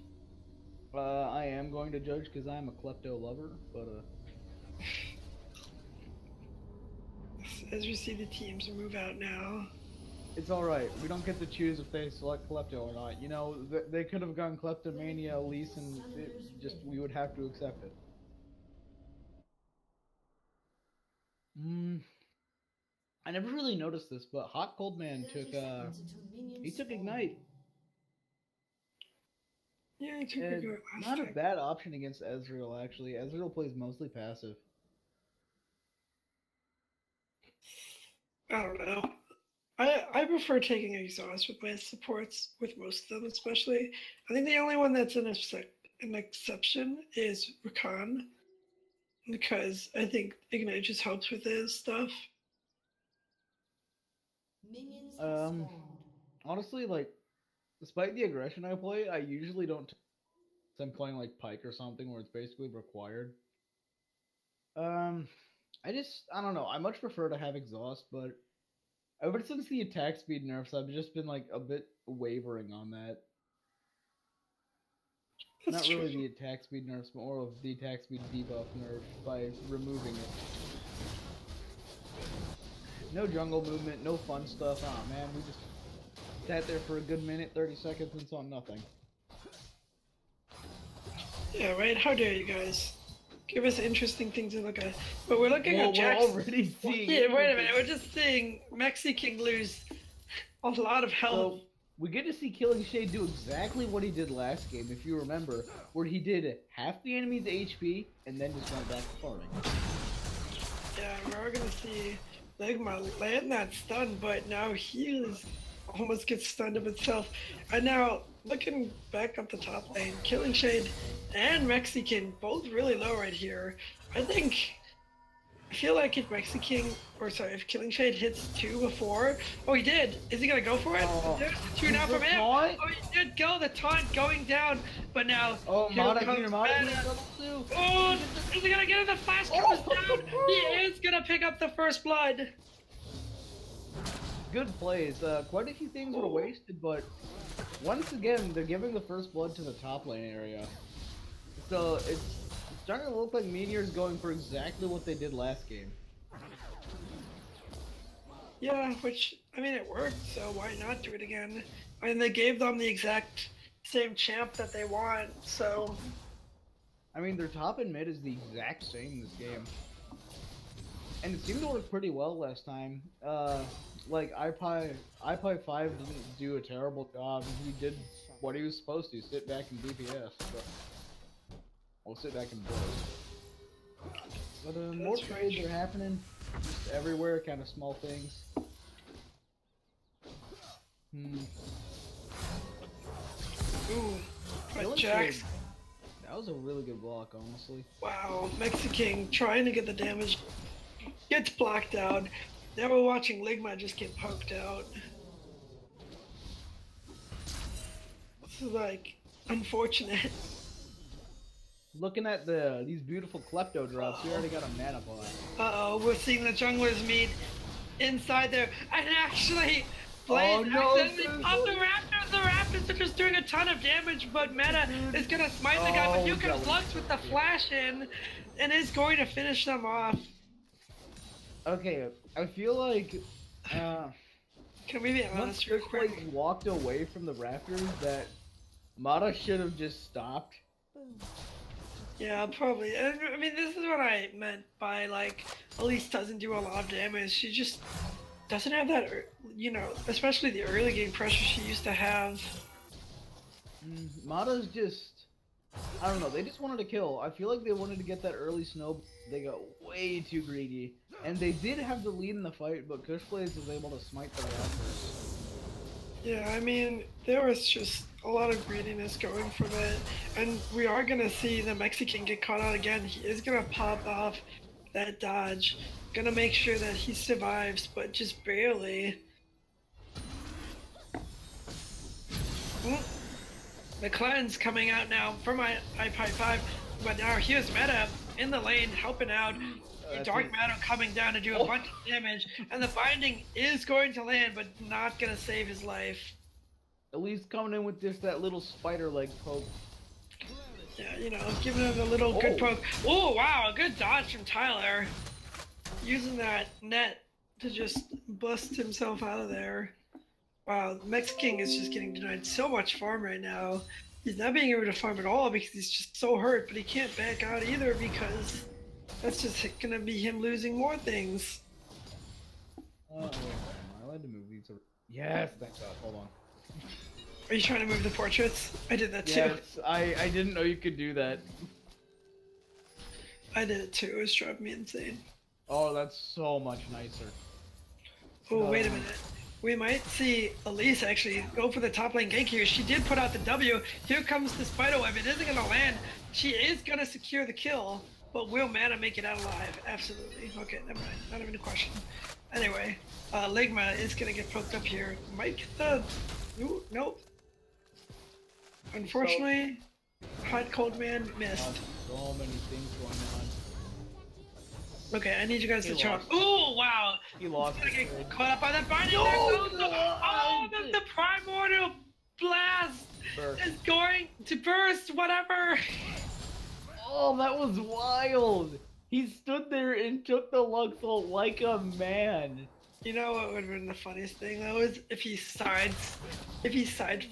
I am going to judge because I'm a Klepto lover, but As we see the teams move out now. it's all right. We don't get to choose if they select Klepto or not. You know, they could have gone Kleptomania, Elise, and we would have to accept it. I never really noticed this, but Hot Cold Man took Ignite. Yeah, it took a good last Not a time. bad option against Ezreal, actually. Ezreal plays mostly passive. I don't know. I prefer taking exhaust with my supports, with most of them especially. I think the only one that's an exception is Rakan, because I think Ignite just helps with his stuff. Honestly, despite the aggression I play, I usually don't I'm playing like Pike or something where it's basically required. I don't know. I much prefer to have exhaust, but ever since the attack speed nerfs, I've just been like a bit wavering on that. That's Not true. really the attack speed nerfs, but more of the attack speed debuff nerf by removing it. No jungle movement, no fun stuff. Ah man, we just sat there for a good minute, 30 seconds, and saw nothing. Yeah, right? How dare you guys? Give us interesting things to look at. But we're looking Well, at we're Jackson. already seeing. Yeah, wait a minute. We're just seeing Mexican lose a lot of health. So we get to see Killing Shade do exactly what he did last game, if you remember, where he did half the enemy's HP and then just went back to farming. Yeah, we're gonna see Ligma land that stun, but now he is almost gets stunned of itself. And now looking back up the top lane, Killing Shade and Mexican both really low right here. I feel like if if Killing Shade hits 2 before, oh he did. Is he gonna go for it? Oh, There's 2 now from him. taunt? Oh he did go. The taunt going down, but now Mata comes Mata Meta. level 2. Oh, is he gonna get it? The flash comes down. He is gonna pick up the first blood. Good plays. Quite a few things were wasted, but once again, they're giving the first blood to the top lane area. So it's starting to look like Minior's going for exactly what they did last game. Yeah, which, I mean, it worked, so why not do it again? I mean, they gave them the exact same champ that they want, so... I mean, their top and mid is the exact same in this game. And it seemed to work pretty well last time. Like, iPie 5 didn't do a terrible job. He did what he was supposed to, sit back and DPS. But, well, sit back and build. But more trades are happening. Just everywhere, kind of small things. Ooh, but Killing Jax... Shade. That was a really good block, honestly. Wow, Mexican trying to get the damage. Gets blocked out. Now we're watching Ligma just get poked out. This is like unfortunate. Looking at these beautiful klepto drops, we already got a mana pot. Uh-oh, we're seeing the junglers meet inside there, and actually, Blaze no, accidentally popped the Raptors. The Raptors are just doing a ton of damage, but Meta is gonna smite the guy, but you can Lux with the flash in, and is going to finish them off. Okay, I feel like, Can we be honest real once quick? Blaze walked away from the Raptors, that Mata should have just stopped. Yeah, probably. And, I mean, this is what I meant by, like, Elise doesn't do a lot of damage. She just doesn't have that, you know, especially the early game pressure she used to have. Mata's just, I don't know, they just wanted to kill. I feel like they wanted to get that early snow. They got way too greedy. And they did have the lead in the fight, but Cushblaze was able to smite the Raptors. Yeah, I mean, there was just a lot of greediness going from it. And we are going to see the Mexican get caught out again. He is going to pop off that dodge. Going to make sure that he survives, but just barely. The cleanse coming out now from my iPie 5, but now here's Meta in the lane helping out. Dark Matter coming down to do a bunch of damage, and the binding is going to land, but not going to save his life. At least coming in with just that little spider leg poke. Yeah, you know, giving him a little good poke. Oh, wow, a good dodge from Tyler. Using that net to just bust himself out of there. Wow, Mexican is just getting denied so much farm right now. He's not being able to farm at all because he's just so hurt, but he can't back out either because that's just gonna be him losing more things. Oh, wait, am I allowed to move these? Yes, thank God. Hold on. Are you trying to move the portraits? I did that too. Yes, I didn't know you could do that. I did it too. It was driving me insane. Oh, that's so much nicer. Oh, wait a minute. We might see Elise actually go for the top lane gank here. She did put out the W. Here comes the spider web. It isn't going to land. She is going to secure the kill, but will Mana make it out alive? Absolutely. Okay, never mind. Not even a question. Anyway, Ligma is going to get poked up here. Might get the... Ooh, nope. Unfortunately, Hot cold man missed. So many things going on. Okay, I need you guys He to chop. lost. Oh wow! He lost. Gonna his get trade. caught up by that binding. No, There goes no, the primordial blast Burst. is going to burst. Whatever. Oh, that was wild! He stood there and took the Luxalt like a man. You know what would have been the funniest thing though is if he side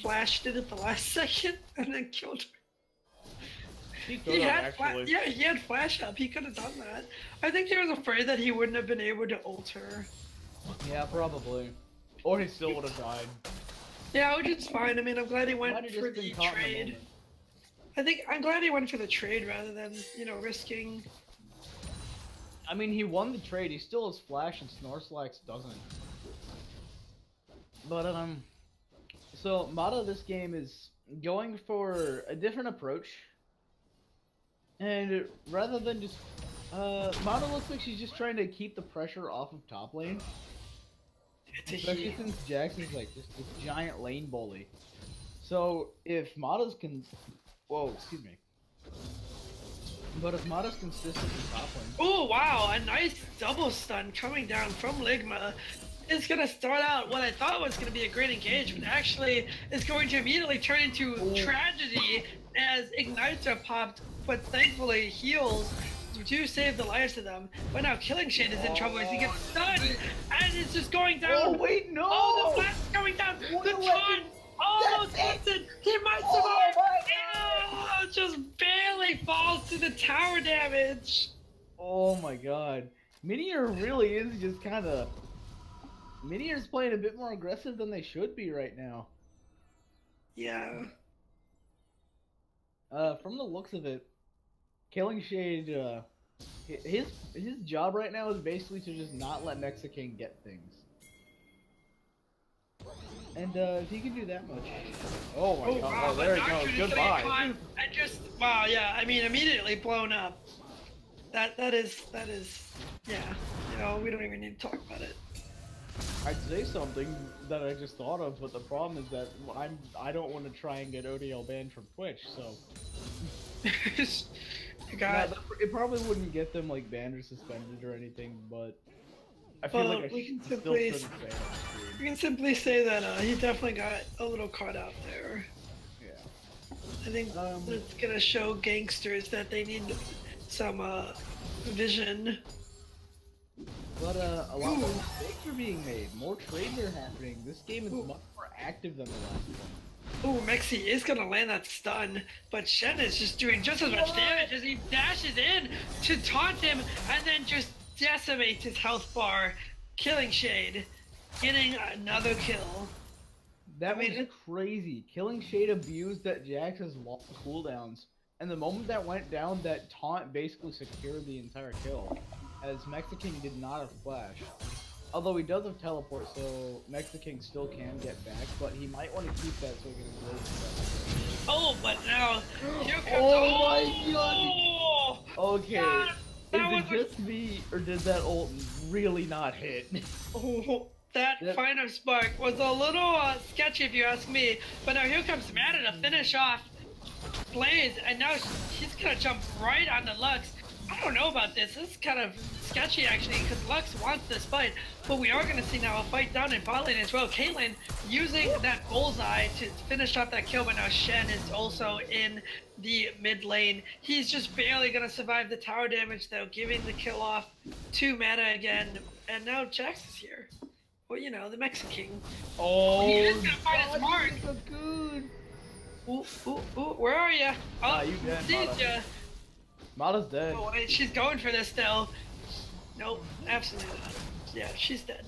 flashed it at the last second and then killed her. He had he had flash up. He could have done that. I think he was afraid that he wouldn't have been able to ult her. Yeah, probably. Or he still would have died. Yeah, which is fine. I mean, I'm glad he went Might have for just been the caught in the trade. moment. I'm glad he went for the trade rather than, you know, risking. I mean, he won the trade. He still has flash, and Snorlax doesn't. But so Mata this game is going for a different approach, and rather than just Mata looks like she's just trying to keep the pressure off of top lane. Especially since Jax is like just this giant lane bully. So if Mata's excuse me. But if Mata's consistent in top lane. Oh wow, a nice double stun coming down from Ligma. It's gonna start out what I thought was gonna be a great engagement. Actually, it's going to immediately turn into tragedy as Ignites are popped, but thankfully heals do save the lives of them. But now Killing Shade is in trouble as he gets stunned, and it's just going down. Oh wait, no! Oh, the flash is going down. The taunt almost hits it. He might survive. Oh, just barely falls to the tower damage. Oh my god. Minior really is just kind of... Minior's playing a bit more aggressive than they should be right now. Yeah. From the looks of it, Killing Shade, his job right now is basically to just not let Mexican get things. And if he can do that much... Oh my god, wow, oh, there it goes, goodbye. And just, wow, yeah, I mean, immediately blown up. That is, yeah, you know, we don't even need to talk about it. I'd say something that I just thought of, but the problem is that I don't want to try and get ODL banned from Twitch, so... it probably wouldn't get them like banned or suspended or anything, but I feel like I still shouldn't say it on stream. We can simply say that he definitely got a little caught out there. Yeah. I think it's gonna show Geynksters that they need some vision. But a lot more mistakes are being made. More trades are happening. This game is much more active than the last one. Oh, Mexi is gonna land that stun, but Shen is just doing just as much damage as he dashes in to taunt him and then just decimates his health bar. Killing Shade, getting another kill. That was crazy. Killing Shade abused that Jax's long cooldowns, and the moment that went down, that taunt basically secured the entire kill, as Mexican did not have flash. Although he does have teleport, so Mexican still can get back, but he might want to keep that so he can avoid the Oh, but now here comes my god! Okay, God, is it just me, or did that ult really not hit? Oh, that final spark was a little sketchy if you ask me, but now here comes Mata to finish off Blaze, and now he's gonna jump right onto Lux. I don't know about this. This is kind of sketchy actually, because Lux wants this fight, but we are going to see now a fight down in bot lane as well. Caitlyn using that bullseye to finish off that kill, but now Shen is also in the mid lane. He's just barely going to survive the tower damage though, giving the kill off to Meta again, and now Jax is here. Well, you know, the Mexican. Oh, he is going to find his mark. So good. Ooh, where are you? Oh, you dead, sees Mata. ya. Mata's dead. Oh wait, she's going for this though. Nope, absolutely not. Yeah, she's dead.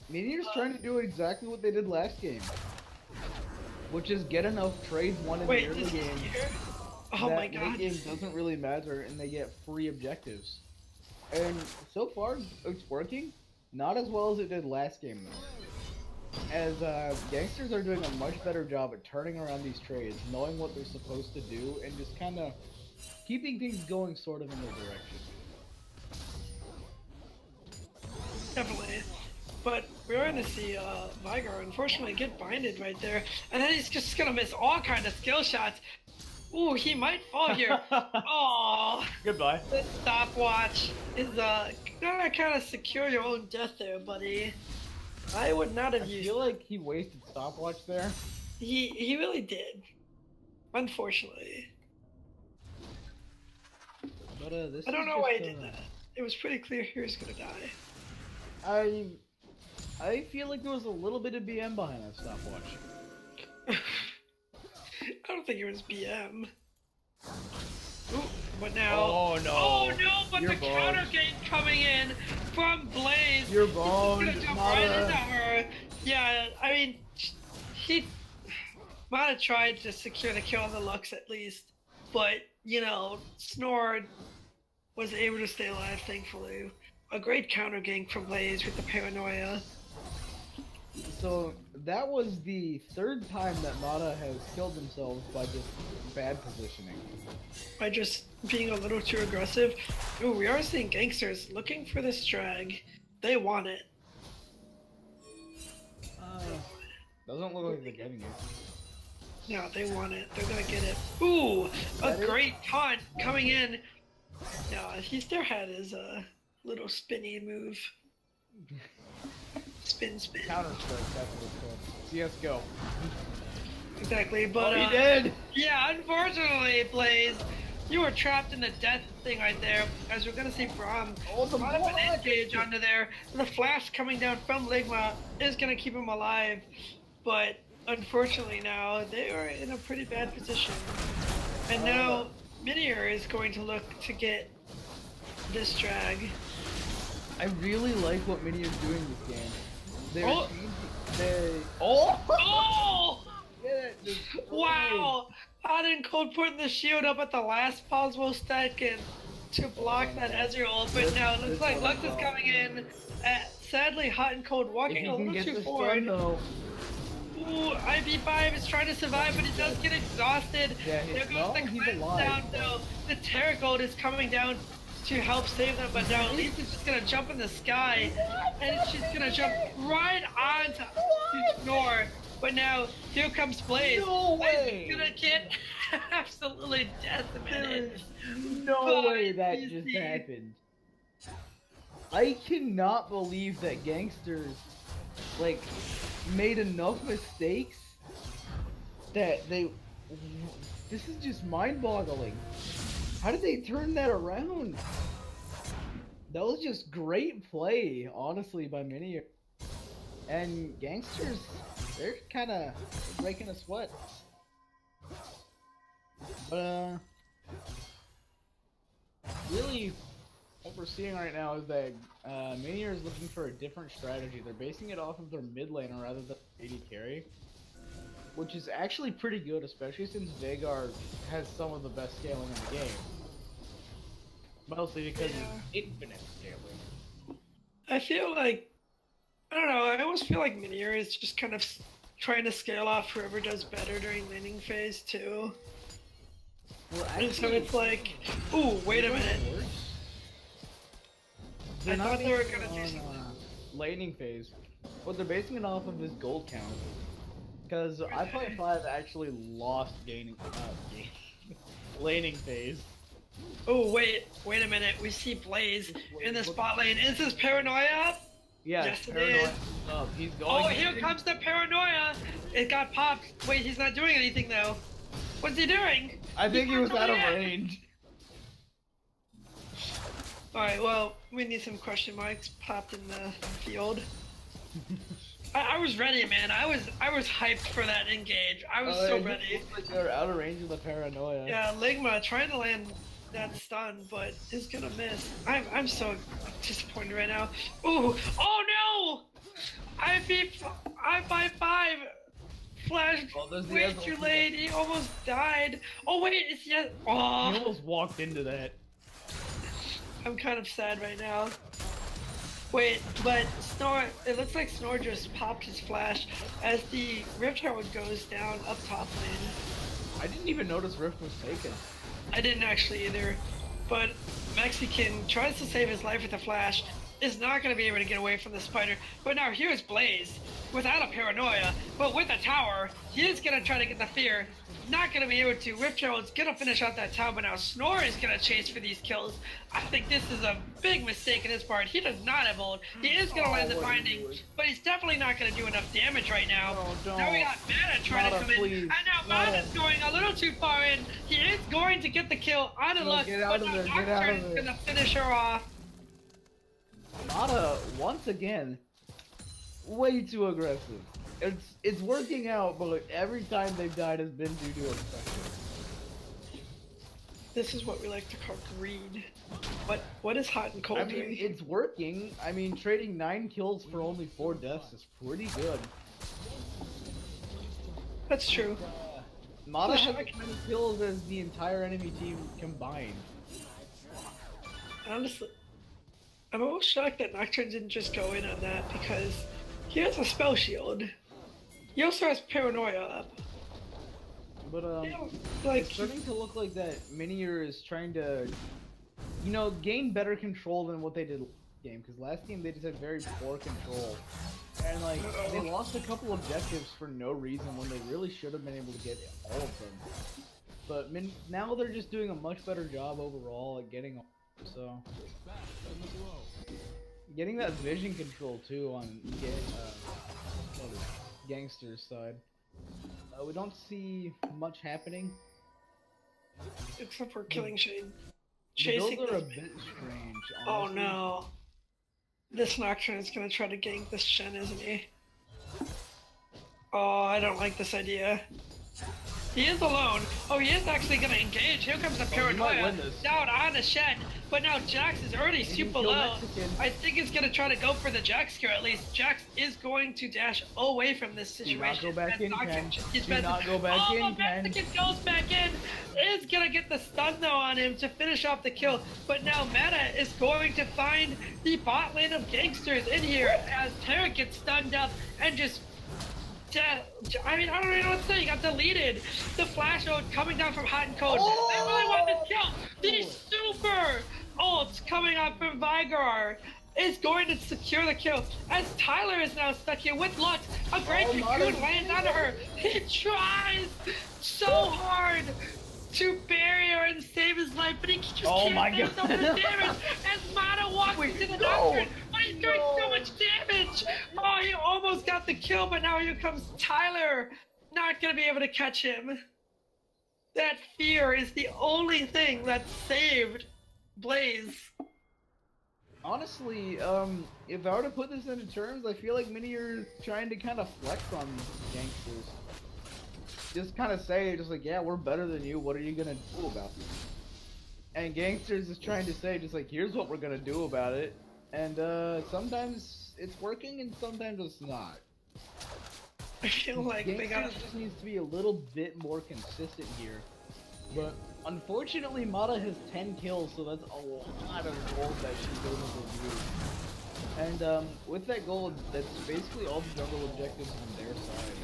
Minior's trying to do exactly what they did last game, which is get enough trades won in the early game. Oh my god. Late game doesn't really matter, and they get free objectives. And so far, it's working. Not as well as it did last game though. As Geynksters are doing a much better job at turning around these trades, knowing what they're supposed to do, and just kind of keeping things going sort of in their direction. Definitely. But we're gonna see Vigar unfortunately get binded right there, and then he's just gonna miss all kind of skill shots. Ooh, he might fall here. Oh, Goodbye. the stopwatch is gonna kind of secure your own death there, buddy. I would not have I used. feel like he wasted stopwatch there. He really did. Unfortunately. But this I don't is know why he just, did that. It was pretty clear he was gonna die. I feel like there was a little bit of BM behind that stopwatch. I don't think it was BM. Ooh, but now. Oh no! Oh no! But You're the counter boned. gate coming in from Blaze. You're He's boned, gonna jump Mata. right into her. Yeah, I mean, Mata tried to secure the kill on the Lux at least, but you know, Snore was able to stay alive thankfully. A great counter gank from Blaze with the paranoia. So that was the third time that Mata has killed themselves by just bad positioning. By just being a little too aggressive. Ooh, we are seeing Geynksters looking for this drag. They want it. Doesn't look like they're getting it. No, they want it. They're gonna get it. Ooh, a great taunt coming in. No, he still had his little spinny move. Spin. Counter strike, that's what it's called. CS:GO. Exactly, but He did! yeah, unfortunately, Blaze, you were trapped in the death thing right there. As we're gonna see Braum Oh, the lot of an block! engage under there. The flash coming down from Ligma is gonna keep him alive, but unfortunately now they are in a pretty bad position. And now Minior is going to look to get this drag. I really like what Minior's doing this game. They're Oh! Oh! Get it! Just Wow! Hot and Cold putting the shield up at the last possible second to block that Ezreal ult, but now it looks like Lux is coming in. Sadly, Hot and Cold If walking he a can little get too this forward. done though. Ooh, IB5 is trying to survive, but he does get exhausted. Yeah, There goes no, the he's cleanse alive. down though. The Terra Gold is coming down to help save them, but now Elise is just gonna jump in the sky, and she's gonna jump right onto Snore. But now, here comes Blaze. No way! Blaze is gonna get absolutely decimated. No But way that you just see- happened. I cannot believe that Geynksters, like, made enough mistakes that they... This is just mind-boggling. How did they turn that around? That was just great play, honestly, by Minior. And Geynksters, they're kind of breaking a sweat. But, really, what we're seeing right now is that Minior is looking for a different strategy. They're basing it off of their mid laner rather than AD carry, which is actually pretty good, especially since Veigar has some of the best scaling in the game. Mostly because it's infinite scaling. I feel like, I don't know, I almost feel like Minior is just kind of trying to scale off whoever does better during laning phase too. Well, And so it's like, ooh, wait a minute. I thought they were gonna do something. Laning phase. What they're basing it off of is gold count. Because I5 actually lost laning phase. Oh, wait a minute. We see Blaze in the spot lane. Is this Paranoia? Yeah, Yes, it paranoia is. up. He's going. Oh, here comes the Paranoia. It got popped. Wait, he's not doing anything though. What's he doing? I think he was out of Yeah. range. Alright, well, we need some question marks popped in the field. I was ready, man. I was hyped for that engage. I was so It just ready. looks like they're out of range of the paranoia. Yeah, Ligma trying to land that stun, but is gonna miss. I'm so disappointed right now. Ooh, oh no! I5 flashed there's the way other too one. late. He almost died. Oh wait, it's yet. He Oh, almost walked into that. I'm kind of sad right now. Wait, but Snore, it looks like Snore just popped his flash as the Rift Herald goes down up top lane. I didn't even notice Rift was taken. I didn't actually either, but Mexican tries to save his life with a flash. is not going to be able to get away from the spider. But now here's Blaze without a paranoia, but with a tower. He is going to try to get the fear. Not going to be able to. Rift Herald's going to finish out that tower, but now Snore is going to chase for these kills. I think this is a big mistake in his part. He does not have ult. He is going to land the binding, but he's definitely not going to do enough damage right now. No, Now we got Mana trying to come in, and now Mana's going a little too far in. He is going to get the kill on the luck, but now Nocturne is going to finish her off. Mata, once again, way too aggressive. It's working out, but every time they've died has been due to obsession. This is what we like to call greed. What is hot and cold I mean, doing? it's working. I mean, trading 9 kills for only 4 deaths is pretty good. That's true. Mata has as many kills as the entire enemy team combined. Honestly, I'm almost shocked that Nocturne didn't just go in on that because he has a spell shield. He also has paranoia up. But Like it's starting to look like that Minior is trying to, you know, gain better control than what they did last game. Because last game they just had very poor control, and like they lost a couple objectives for no reason when they really should have been able to get all of them. But now they're just doing a much better job overall at getting. So getting that vision control too on Geynksters side. We don't see much happening. except for killing Shade. The Chasing builds are a this. bit strange, Oh honestly. no. This Nocturne is gonna try to gank this Shen, isn't he? Oh, I don't like this idea. He is alone. Oh, he is actually gonna engage. Here comes the paranoia down on the Shen. But now Jax is already super low. I think he's gonna try to go for the Jax here at least. Jax is going to dash away from this situation. Do not go back in, Ken. Do not go back in, Ken. Mexican goes back in. Is gonna get the stun though on him to finish off the kill. But now Meta is going to find the bot lane of Geynksters in here as Tara gets stunned up and just I mean, I don't even know what to say. He got deleted. The flash ult coming down from hot and cold. Oh! They really want this kill. The super ult coming up from Vigar is going to secure the kill. As Tyler is now stuck here with Lux. A great cocoon lands onto her. He tries so hard to bury her and save his life, but he just can't do so much damage as Mana walks into the Nocturne. But he's doing so much damage. Oh, he almost got the kill, but now here comes Tyler. Not gonna be able to catch him. That fear is the only thing that saved Blaze. Honestly, if I were to put this into terms, I feel like Minior trying to kind of flex on Geynksters. Just kind of say, just like, yeah, we're better than you, what are you gonna do about it? And Geynksters is trying to say, just like, here's what we're gonna do about it. And sometimes it's working and sometimes it's not. I feel like they got just needs to be a little bit more consistent here. But unfortunately, Mata has 10 kills, so that's a lot of gold that she's able to do. And with that gold, that's basically all the jungle objectives on their side.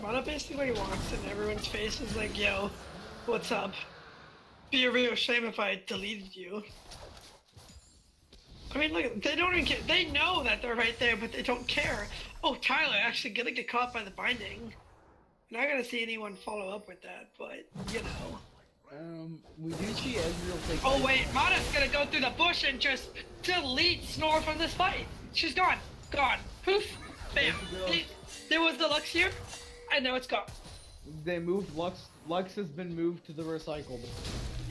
Mana basically walks in everyone's face is like, yo, what's up? Be a real shame if I deleted you. I mean, look, they don't even care. They know that they're right there, but they don't care. Oh, Tyler actually gonna get caught by the binding. Not gonna see anyone follow up with that, but, you know. We do see Ezreal take. Oh wait, Mata's gonna go through the bush and just delete Snore from this fight. She's gone. Gone. Poof. Bam. There was the Lux here, and now it's gone. They moved Lux. Lux has been moved to the recycle bin.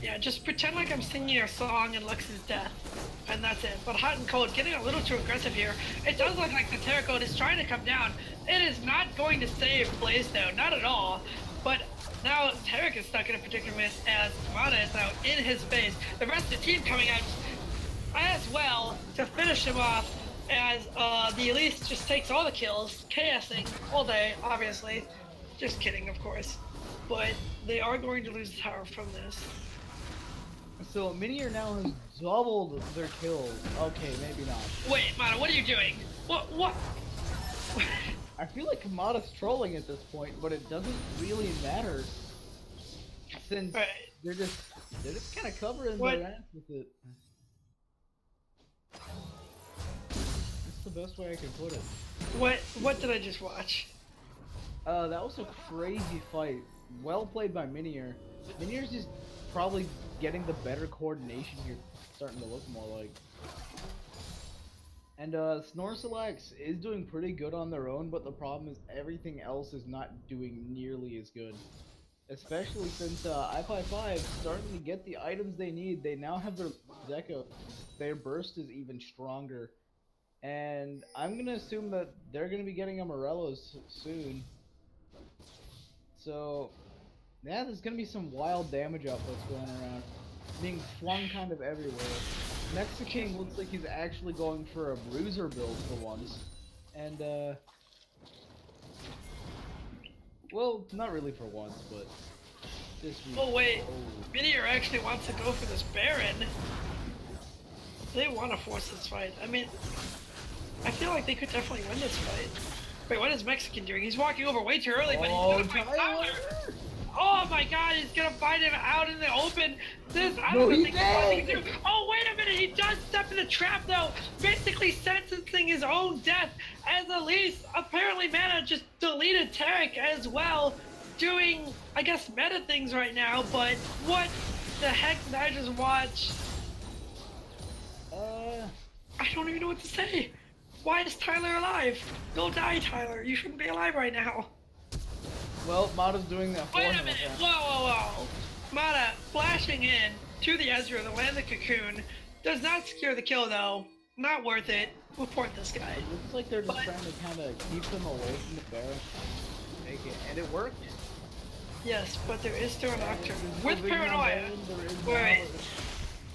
Yeah, just pretend like I'm singing a song in Lux's death, and that's it. But hot and cold, getting a little too aggressive here. It does look like the Terra Code is trying to come down. It is not going to save Blaze though, not at all. But now Tarek is stuck in a predicament as Mana is now in his face. The rest of the team coming out as well to finish him off as the Elise just takes all the kills, chaosing all day, obviously. Just kidding, of course. But they are going to lose the tower from this. So Minior now has doubled their kills. Okay, maybe not. Wait, Mana, what are you doing? What? I feel like Kamada's trolling at this point, but it doesn't really matter. Since they're just kind of covering their ass with it. the best way I can put it. What did I just watch? That was a crazy fight. Well played by Minior. Minior's just probably getting the better coordination here, starting to look more like. And Snorlax is doing pretty good on their own, but the problem is everything else is not doing nearly as good. Especially since iPi5 starting to get the items they need. They now have their Zeko. Their burst is even stronger. And I'm gonna assume that they're gonna be getting a Morello's soon. So, yeah, there's gonna be some wild damage outputs going around. Being flung kind of everywhere. Mexican looks like he's actually going for a bruiser build for once. And, well, not really for once, but this week. Oh wait, Minior actually wants to go for this Baron. They want to force this fight. I mean, I feel like they could definitely win this fight. Wait, what is Mexican doing? He's walking over way too early, but he's gonna fight Tyler. Oh my god, he's gonna fight him out in the open. This, I don't think he can do. Oh, wait a minute, he does step in the trap though, basically sentencing his own death. As Elise, apparently Mana just deleted Tarek as well, doing, I guess, meta things right now, but what the heck did I just watch? I don't even know what to say. Why is Tyler alive? Go die, Tyler. You shouldn't be alive right now. Well, Mata's doing that for him. Wait a minute. Whoa. Mata flashing in to the Ezreal to land the cocoon. Does not secure the kill, though. Not worth it. Report this guy. It looks like they're just trying to kind of keep them away from the Baron. Make it. And it worked. Yes, but there is still an Octurne. With Moving on Paranoia. Baron,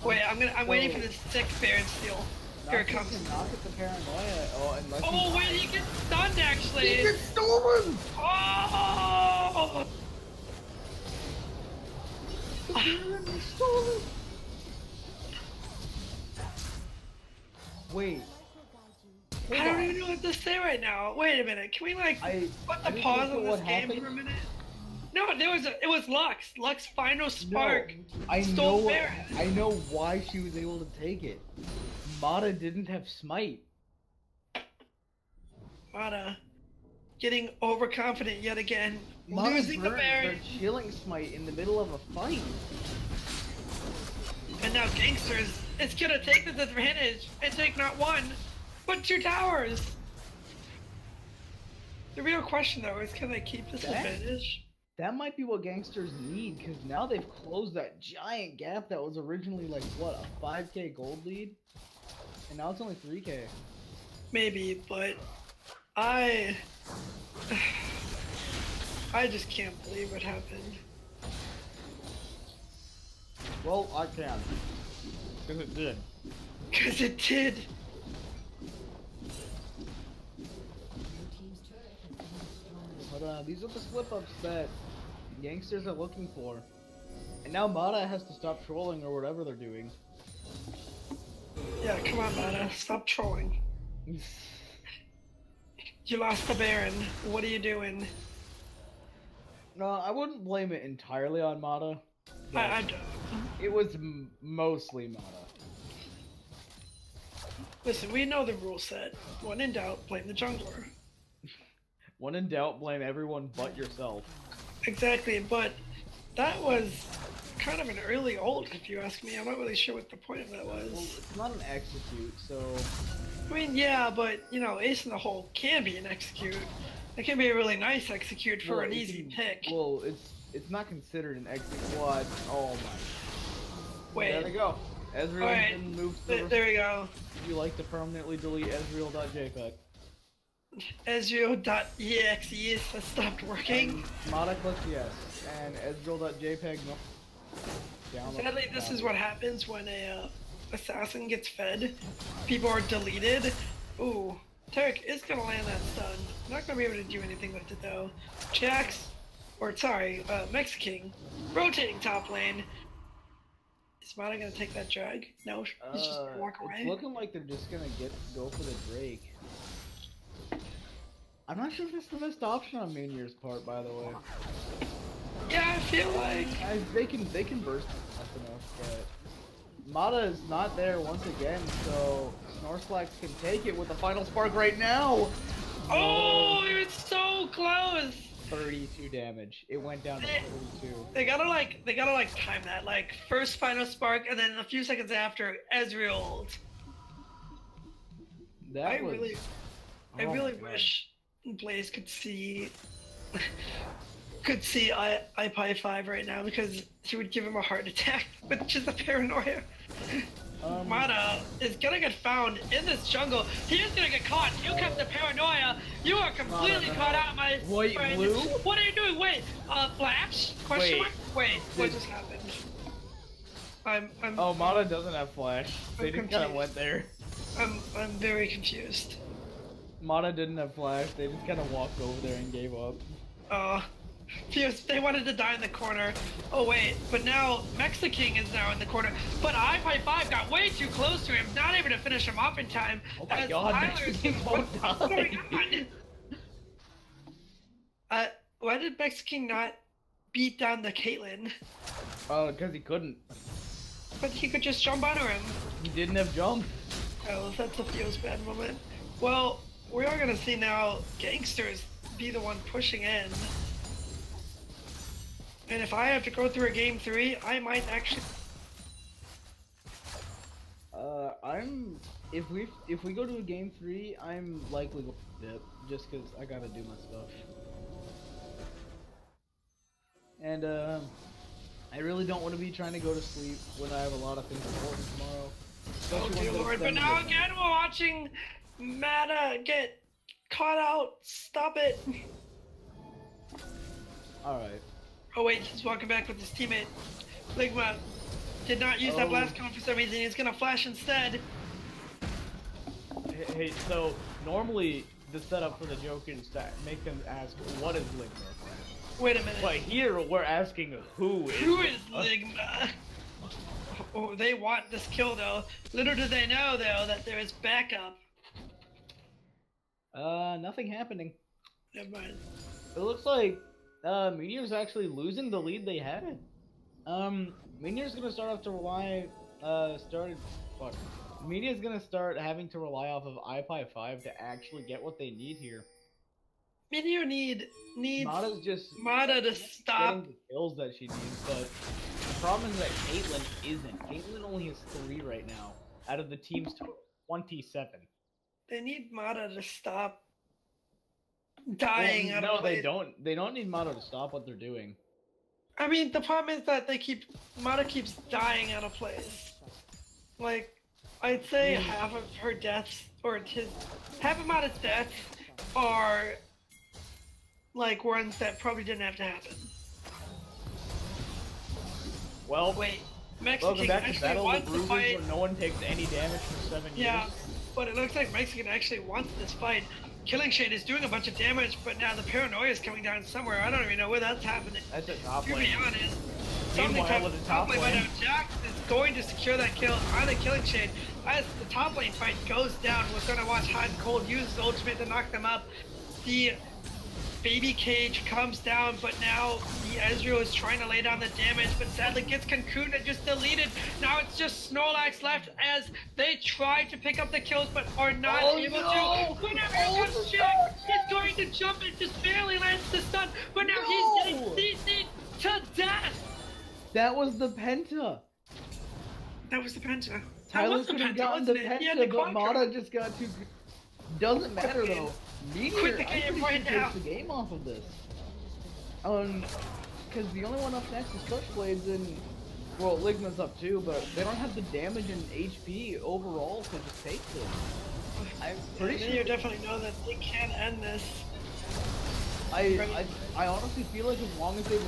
Wait, I'm waiting for the 6th Baron steal. Here it comes. Knock at the Paranoia. Oh, wait, he gets stunned, actually. He gets stolen! Oh! The Baron is stolen! Wait. I don't even know what to say right now. Wait a minute. Can we, like, put the pause on this game for a minute? No, it was Lux. Lux final spark. No, I know why she was able to take it. Mata didn't have smite. Mata getting overconfident yet again. Mata losing the Baron. Their chilling smite in the middle of a fight. And now Geynksters is gonna take this advantage and take not one, but 2 towers. The real question though is, can they keep this advantage? That might be what Geynksters need, because now they've closed that giant gap that was originally like, what, a 5k gold lead? And now it's only 3k. Maybe, but I just can't believe what happened. Well, I can. Because it did. Because it did. But these are the slip-ups that Geynksters are looking for. And now Mata has to stop trolling or whatever they're doing. Yeah, come on, Mata. Stop trolling. You lost the Baron. What are you doing? No, I wouldn't blame it entirely on Mata. I don't. It was mostly Mata. Listen, we know the rule set. When in doubt, blame the jungler. When in doubt, blame everyone but yourself. Exactly, but that was kind of an early ult, if you ask me. I'm not really sure what the point of that was. Well, it's not an execute, so... I mean, yeah, but, you know, Ace in the Hole can be an execute. It can be a really nice execute for an easy pick. Well, it's not considered an execute. What? Oh my... Wait. There we go. Ezreal didn't move to There we go. Would you like to permanently delete Ezreal.jpg? Ezreal.exe has stopped working. Mata clicks yes, and Ezreal.jpg no. Sadly, this is what happens when a assassin gets fed. People are deleted. Ooh, Tarek is gonna land that stun. Not gonna be able to do anything with it though. Mexican, rotating top lane. Is Mata gonna take that drag? No, he's just gonna walk away. It's looking like they're just gonna go for the Drake. I'm not sure if it's the best option on Minior's part, by the way. Yeah, I feel like they can burst fast enough, but Mata is not there once again, so Snorlax can take it with the final spark right now. Oh, it was so close. 32 damage. It went down to 42. They gotta like time that, like first final spark and then a few seconds after Ezreal ult. That I was. really Oh my God. wish Blaze could see iPie 5 right now, because she would give him a heart attack with just a paranoia. Mata is gonna get found in this jungle. He is gonna get caught. You kept the paranoia. You are completely caught out, my White friend. blue? What are you doing? Wait, flash? Question Wait. mark? Wait, what just happened? I'm Oh, Mata doesn't have flash. They I'm just kind of confused. went there. I'm very confused. Mata didn't have flash. They just kind of walked over there and gave up. They wanted to die in the corner. Oh wait, but now Mexiking is now in the corner. But iPie 5 got way too close to him, not able to finish him off in time. Oh my as God, Tyler's Mexiking won't what's die. going on? Why did Mexiking not beat down the Caitlyn? Oh, because he couldn't. But he could just jump onto him. He didn't have jump. Oh, that's a feels bad moment. Well, we are gonna see now Geynksters be the one pushing in. And if I have to go through a game 3, I might actually. If we go to a game 3, I'm likely going to dip just because I gotta do my stuff. And I really don't want to be trying to go to sleep when I have a lot of things important tomorrow. Oh Especially dear when lord, but now again we're watching Mata get caught out. Stop it. Alright. Oh wait, he's walking back with his teammate. Ligma did not use that blast cone for some reason. He's gonna flash instead. Hey, so normally the setup for the joke is to make them ask, what is Ligma? Wait a minute. But here we're asking, who is Ligma? Oh, they want this kill though. Little do they know though that there is backup. Nothing happening. Never mind. It looks like Minior's actually losing the lead they had. Minior's gonna start off to rely Minior's gonna start having to rely off of iPie 5 to actually get what they need here. Minior needs Mata's just Mata to stop. getting the kills that she needs, but the problem is that Caitlyn isn't. Caitlyn only has 3 right now out of the team's 27. They need Mata to stop dying out No, of place. they don't. They don't need Mata to stop what they're doing. I mean, the problem is that Mata keeps dying out of place. Like, I'd say half of her deaths, half of Mata's deaths are like ones that probably didn't have to happen. Well, Wait, welcome Mexican back to actually Battle of wants the to Bruisers fight. where no one takes any damage for 7 Yeah, years. but it looks like Mexican actually wants this fight. Killing Shade is doing a bunch of damage, but now the paranoia is coming down somewhere. I don't even know where that's happening. That's a top To be lane. honest, Meanwhile, with the top lane, lane. Jax is going to secure that kill on the Killing Shade. As the top lane fight goes down, we're going to watch Hot and Cold use his ultimate to knock them up. The baby cage comes down, but now the Ezreal is trying to lay down the damage, but sadly gets cocooned and just deleted. Now it's just Snorlax left as they try to pick up the kills, but are not able to. But now here comes Jax. He's going to jump and just barely lands the stun, but now he's getting CC'd to death. That was the Penta. That was the Penta. Tyler could have gotten the Penta, but Quadra. Mata just got too. Doesn't matter though. Meteor, Quit the I game think right she now. takes the game off of this. Because the only one up next is Switchblades, and well, Ligma's up too, but they don't have the damage and HP overall to just take this. I'm pretty You sure. definitely know that they can end this. I honestly feel like as long as they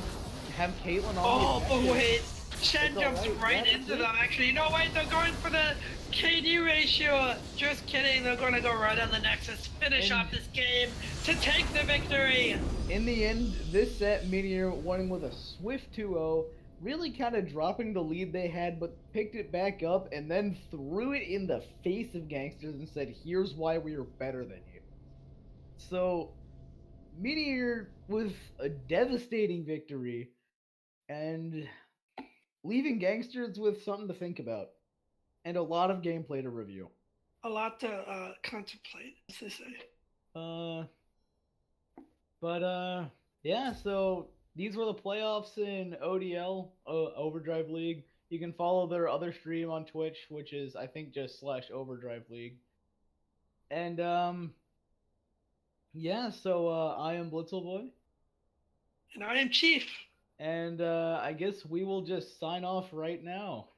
have Caitlyn on Oh, the but objective, wait. Shen It's jumps alright, right that's into it. them, actually. No, wait, they're going for the KD ratio. Just kidding, they're going to go right on the Nexus. Finish off this game to take the victory. in the end, this set, Minior won with a swift 2-0, really kind of dropping the lead they had, but picked it back up and then threw it in the face of Geynksters and said, here's why we are better than you. So, Minior with a devastating victory, and leaving Geynksters with something to think about. and a lot of gameplay to review. A lot to contemplate, as they say. Yeah. So these were the playoffs in ODL, Overdrive League. You can follow their other stream on Twitch, which is I think just /Overdrive League. And yeah. So I am Blitzelboy. And I am Chief. And I guess we will just sign off right now.